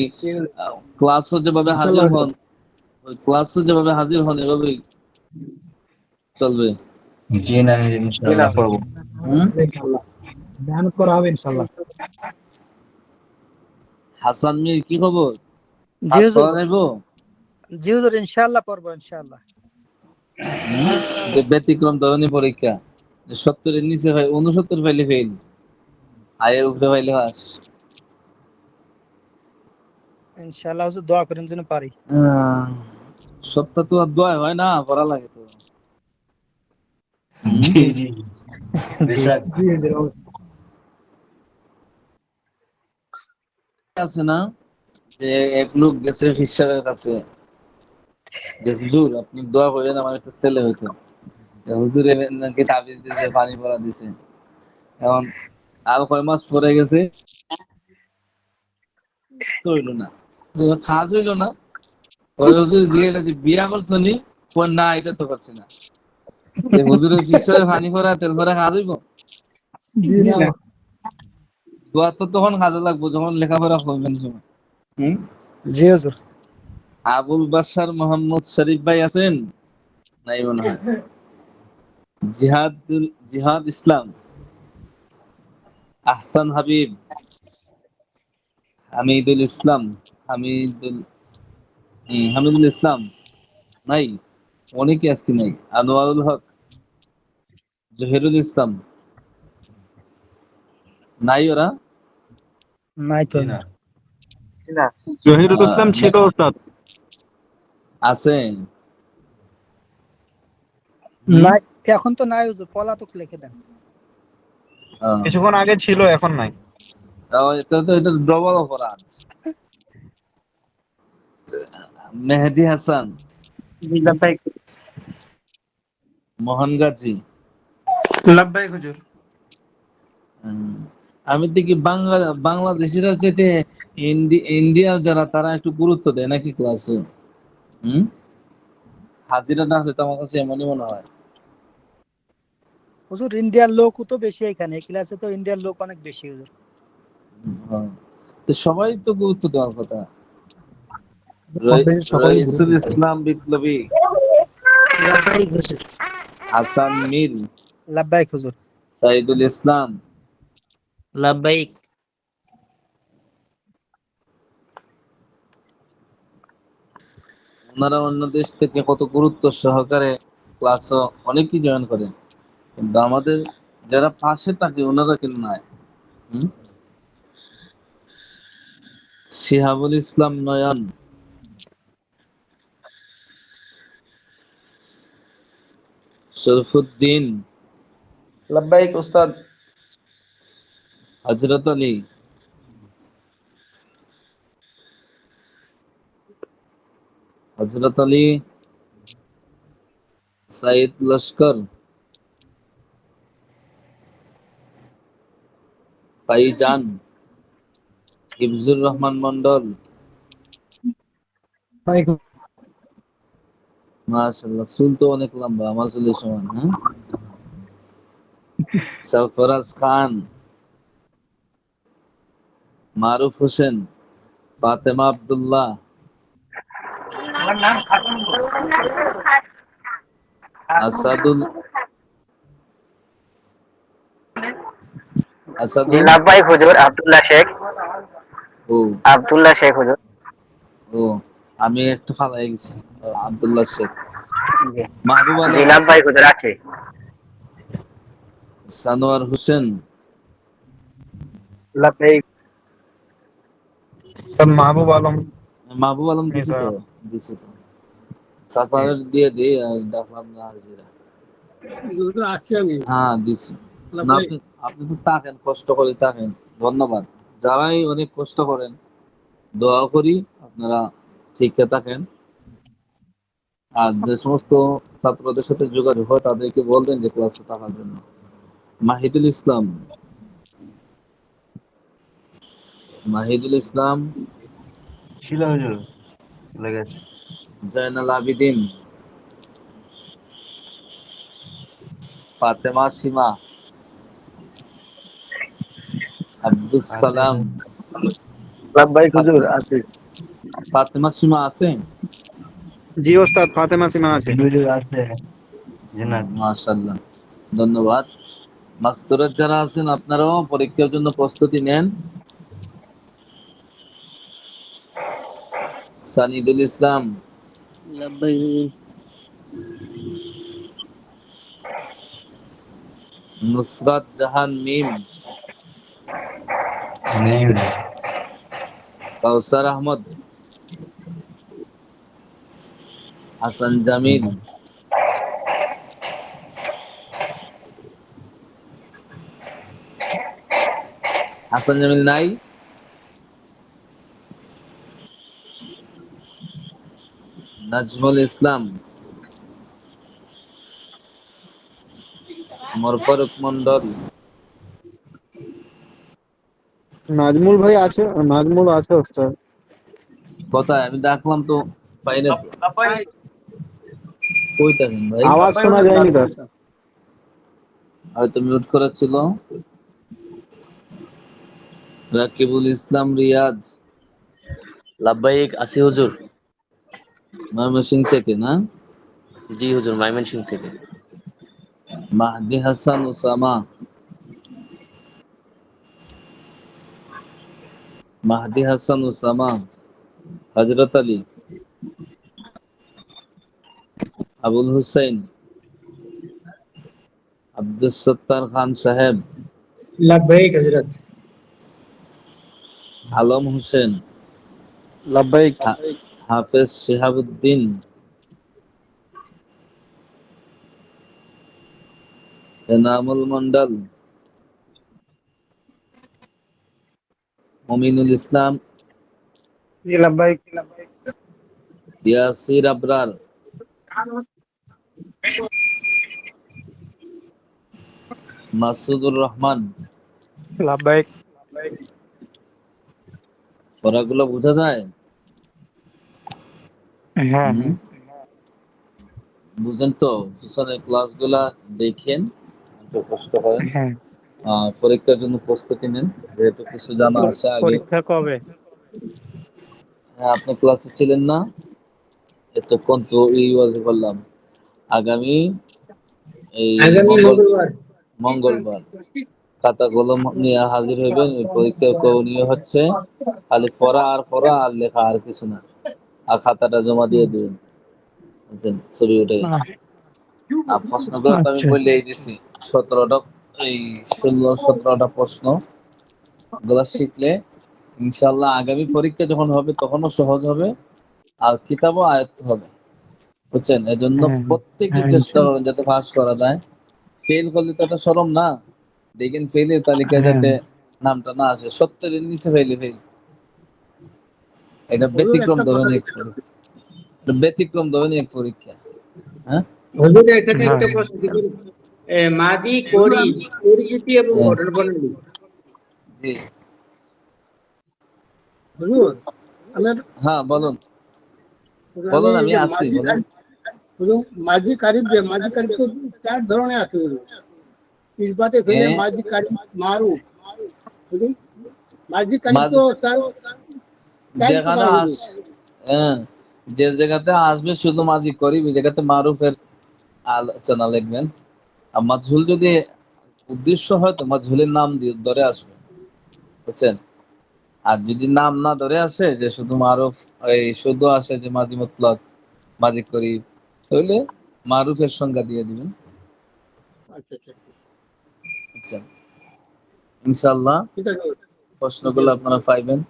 Speaker 3: ক্লাসও যেভাবে হাজির হন, ওই ক্লাসও যেভাবে হাজির হন এভাবেই চলবে?
Speaker 1: জি না ইনশাআল্লাহ পড়বো।
Speaker 2: মেহনত করা হবে ইনশাআল্লাহ।
Speaker 3: হাসান মির কি খবর?
Speaker 2: জি হুজুর,
Speaker 3: পড়া যাইবো?
Speaker 2: জি হুজুর ইনশাআল্লাহ পড়বো ইনশাআল্লাহ।
Speaker 3: যে ব্যতিক্রম ধরনের পরীক্ষা, 70 এর নিচে ভাই 69 পাইলে ফেল, আয়ে উপরে পাইলে পাস।
Speaker 2: ইনশাআল্লাহ হুজুর দোয়া করেন যেন পারি।
Speaker 3: সপ্তাহ তো আর দোয়া হয় না, পড়া লাগে তো।
Speaker 6: জি জি
Speaker 2: জি জি হুজুর।
Speaker 3: আছে না যে এক লোক গেছে হিসাবের কাছে, যে হুজুর আপনি দোয়া করেন আমার একটা ছেলে হইতো। হুজুরে নাকি তাবিজ দিছে, পানি পড়া দিছে। এখন আর কয় মাস পরে গেছে, তো হইলো না, কাজ হইলো না। ওই হুজুর জিজ্ঞেস যে বিয়া করছো নি? কয় না, এটা তো করছি না। যে হুজুরের হিসাবে পানি পড়া তেল পড়া কাজ হইব?
Speaker 2: জি না।
Speaker 3: দোয়া তো তখন কাজে লাগবো যখন লেখাপড়া করবেন সময়।
Speaker 2: জি হুজুর।
Speaker 3: আবুল বাশার মোহাম্মদ শরীফ ভাই আছেন? নাই মনে হয়। জিহাদ ইসলাম, আহসান হাবিব, হামিদুল ইসলাম, হামিদুল ইসলাম নাই, অনেকে আজকে নাই। আনোয়ারুল হক, জহিরুল ইসলাম নাই, ওরা
Speaker 2: নাই তো।
Speaker 8: জহিরুল ইসলাম ছিল ওস্তাদ।
Speaker 3: আছে?
Speaker 2: নাই, এখন তো নাই হুজুর, পলাতক লিখে দেন।
Speaker 8: কিছুক্ষণ আগে ছিল, এখন নাই।
Speaker 3: এটা তো এটা ডবল অপরাধ। মেহেদি হাসান,
Speaker 7: লাব্বাইক
Speaker 3: মোহন গাজী।
Speaker 7: লাব্বাইক হুজুর।
Speaker 3: আমি দেখি বাংলাদেশিরা যেতে ইন্ডিয়া যারা তারা একটু গুরুত্ব দেয় নাকি ক্লাসে। হাজিরা না হলে তো আমার কাছে এমনই মনে হয়।
Speaker 2: হুজুর ইন্ডিয়ার লোকও তো বেশি এখানে, এই ক্লাসে তো ইন্ডিয়ার লোক অনেক বেশি হুজুর।
Speaker 3: তো সবাই তো গুরুত্ব দেওয়ার কথা।
Speaker 2: সবাই
Speaker 3: রইসুল ইসলাম বিপ্লবী,
Speaker 11: লাব্বাইক হুজুর।
Speaker 3: হাসান মির,
Speaker 2: লাব্বাইক হুজুর।
Speaker 3: সাইদুল ইসলাম,
Speaker 4: লাব্বাইক।
Speaker 3: ওনারা অন্য দেশ থেকে কত গুরুত্ব সহকারে ক্লাস অনেকেই জয়েন করেন, কিন্তু আমাদের যারা পাশে থাকে ওনারা কিন্তু নাই। শিহাবুল ইসলাম নয়ন, শরফুদ্দিন,
Speaker 12: লাব্বাইক উস্তাদ।
Speaker 3: হযরত আলী, সাইদ লস্কর, ভাইজান, হিফজুর রহমান মন্ডল, মাশাআল্লাহ চুল তো অনেক লম্বা, আমার চুলের সমান। সরফরাজ খান, মারুফ হোসেন, ফাতেমা আব্দুল্লাহ, আসাদুল
Speaker 4: লাব্বাইক হুজুর। আব্দুল্লাহ শেখ।
Speaker 3: ও
Speaker 4: আব্দুল্লাহ শেখ হুজুর।
Speaker 3: ও আমি একটু ফালাই গেছি। আব্দুল্লাহ শেখ,
Speaker 4: জি
Speaker 3: মাহবুব
Speaker 4: জি
Speaker 3: আলম,
Speaker 4: লাব্বাইক হুজুর আছে।
Speaker 3: সানোয়ার হোসেন,
Speaker 2: লাব্বাইক।
Speaker 8: মাহবুব আলম
Speaker 3: দিছি তো সাফারের দিয়ে দিই আর ডাকলাম না হাজিরা।
Speaker 5: হুজুর আছি আমি।
Speaker 3: হ্যাঁ দিছি না,
Speaker 5: লাব্বাইক।
Speaker 3: আপনি তো থাকেন, কষ্ট করে থাকেন, ধন্যবাদ। যারাই অনেক কষ্ট করেন, দোয়া করি আপনারা ঠিক থাকেন। আর যে সমস্ত ছাত্রদের সাথে যোগাযোগ হয় তাদেরকে বলবেন যে ক্লাসে থাকার জন্য। মাহিদুল ইসলাম,
Speaker 6: ছিল হুজুর, চলে গেছে।
Speaker 3: জয়নাল আবিদিন, ফাতেমা সীমা, আব্দুল সালাম।
Speaker 2: লাব্বাইক হুজুর আছে।
Speaker 3: ফাতেমা সীমা আছে?
Speaker 8: জি ওস্তাদ, ফাতেমা সীমা আছে।
Speaker 6: হুজুর আছে।
Speaker 3: মাশাআল্লাহ, ধন্যবাদ। মাস্তুরাত যারা আছেন আপনারাও পরীক্ষার জন্য প্রস্তুতি নেন। সানিদুল ইসলাম,
Speaker 7: লাব্বাইক
Speaker 3: নুসরাত জাহান মিম। কাউসার আহমদ। হাসান জামিল। হাসান জামিল নাই। নাজমুল ইসলাম। মোরফারুক মন্ডল।
Speaker 8: নাজমুল ভাই আছে, নাজমুল আছে ওস্তাদ।
Speaker 3: কোথায়? আমি ডাকলাম তো পাই না তো। কই থাকেন ভাই?
Speaker 8: আওয়াজ শোনা যায়নি তার।
Speaker 3: হয়তো মিউট করা ছিল। রাকিবুল ইসলাম রিয়াদ।
Speaker 10: লাব্বাইক আসি হুজুর।
Speaker 3: ময়মনসিংহ থেকে না?
Speaker 10: জি হুজুর, ময়মনসিংহ থেকে।
Speaker 3: মাহদি হাসান ওসামা। মাহদি হাসান ওসামা। হযরত আলী। আবুল হুসাইন। আব্দুল সত্তার খান সাহেব।
Speaker 11: লাব্বাইক হযরত।
Speaker 3: আলম হোসেন।
Speaker 8: লাব্বাইক।
Speaker 3: হাফেজ শিহাবুদ্দিন। এনামুল মন্ডল। মমিনুল ইসলাম।
Speaker 8: জি লাব্বাইক।
Speaker 3: ইয়াসির আবরার। মাসুদুর রহমান।
Speaker 8: লাব্বাইক।
Speaker 3: পড়াগুলো বোঝা যায়?
Speaker 8: হ্যাঁ হ্যাঁ।
Speaker 3: বুঝেন তো? পিছনের ক্লাসগুলা দেখেন, একটু কষ্ট করেন।
Speaker 8: হ্যাঁ।
Speaker 3: পরীক্ষার জন্য প্রস্তুতি নেন, যেহেতু কিছু জানা আছে আগে।
Speaker 8: পরীক্ষা কবে?
Speaker 3: হ্যাঁ, আপনি ক্লাসে ছিলেন না? এতক্ষণ তো এই ওয়াজ করলাম। আগামী এই মঙ্গলবার খাতা কলম নিয়ে হাজির হইবেন। এই পরীক্ষার করণীয় হচ্ছে খালি পড়া আর লেখা, আর কিছু না। আর খাতাটা জমা দিয়ে দিবেন, বুঝছেন? ছবি উঠে। আর প্রশ্নগুলো তো আমি বলেই দিছি। 17টা, এই 16-17টা প্রশ্ন গুলা শিখলে ইনশাআল্লাহ আগামী পরীক্ষা যখন হবে তখনও সহজ হবে, আর কিতাবও আয়ত্ত হবে, বুঝছেন? এজন্য প্রত্যেকে চেষ্টা করুন যাতে পাস করা যায়। ফেল করলে তো এটা শরম না। দেখেন ফেলের তালিকায় যাতে নামটা না আসে। 70 এর নিচে ফেল। এটা ব্যতিক্রম ধরনের এক পরীক্ষা। এটা ব্যতিক্রম ধরনের এক পরীক্ষা। হ্যাঁ
Speaker 11: হুজুর, এখানে একটা প্রশ্ন ছিল। মাদি করি পরিচিতি এবং গঠন প্রণালী।
Speaker 3: জি
Speaker 5: হুজুর, আমার
Speaker 3: হ্যাঁ বলুন।
Speaker 5: আমি
Speaker 3: আমি
Speaker 5: যে
Speaker 3: আসি, বলুন।
Speaker 5: মাঝি কারিব তো 4 ধরনের আছে হুজুর। ইসবাতে ফেলে মাঝি কারিব মারুফ। হুজুর, মাঝি কারিব তো তার
Speaker 3: যেখানে যে জায়গাতে আসবে শুধু মাঝি করি, ওই জায়গাতে মারুফের আলোচনা লিখবেন। আর মাজহুল যদি উদ্দেশ্য হয় তো মাজহুলের নাম দিয়ে ধরে আসবে, বুঝছেন? আর যদি নাম না ধরে আসে, যে শুধু মারুফ, এই শুধু আসে যে মাঝি মুতলাক, মাঝি করি, তাহলে মারুফের সংজ্ঞা দিয়ে দিবেন। আচ্ছা, ইনশাআল্লাহ প্রশ্নগুলো আপনারা পাইবেন।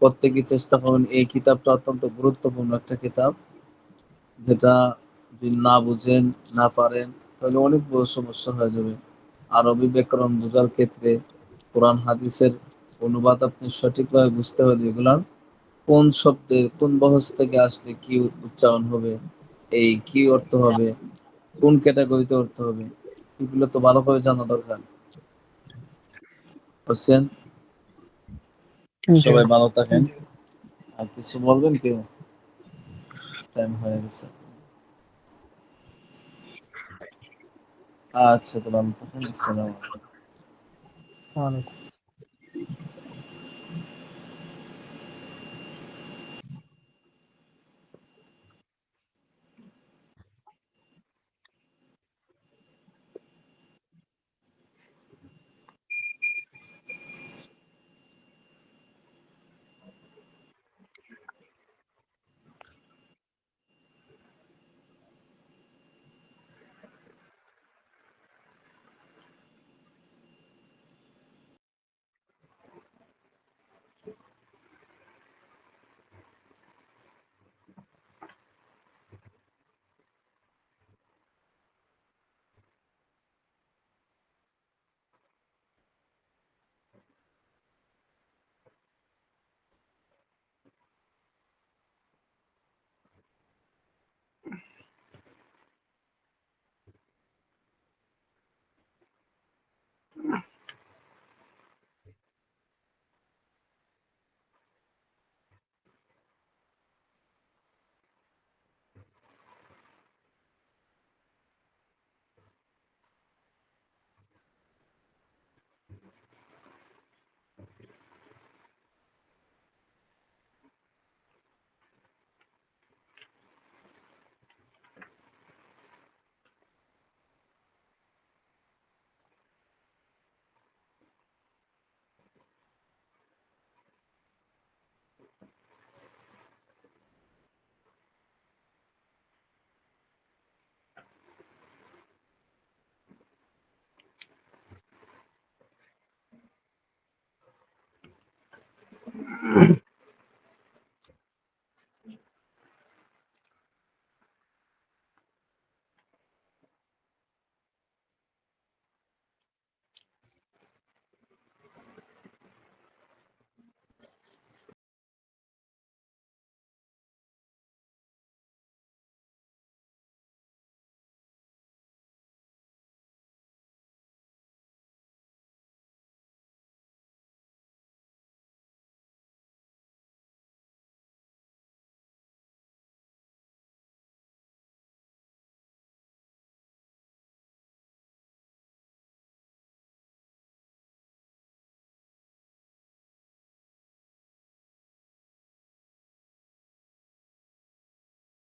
Speaker 3: প্রত্যেকে চেষ্টা করুন। এই কিতাবটা অত্যন্ত গুরুত্বপূর্ণ একটা কিতাব, যেটা যদি না বুঝেন, না পারেন, তাহলে অনেক বড় সমস্যা হয়ে যাবে। আরবি ব্যাকরণ বোঝার ক্ষেত্রে কোরআন হাদিসের অনুবাদ আপনি সঠিকভাবে বুঝতে হলে এগুলার কোন শব্দে কোন বহজ থেকে আসলে কি উচ্চারণ হবে, এই কি অর্থ হবে, কোন ক্যাটাগরিতে অর্থ হবে, এগুলো তো ভালোভাবে জানা দরকার, বুঝছেন? সবাই ভালো থাকেন। আর কিছু বলবেন কেউ? টাইম হয়ে গেছে। আচ্ছা, তো ভালো থাকেন। আসসালামু আলাইকুম।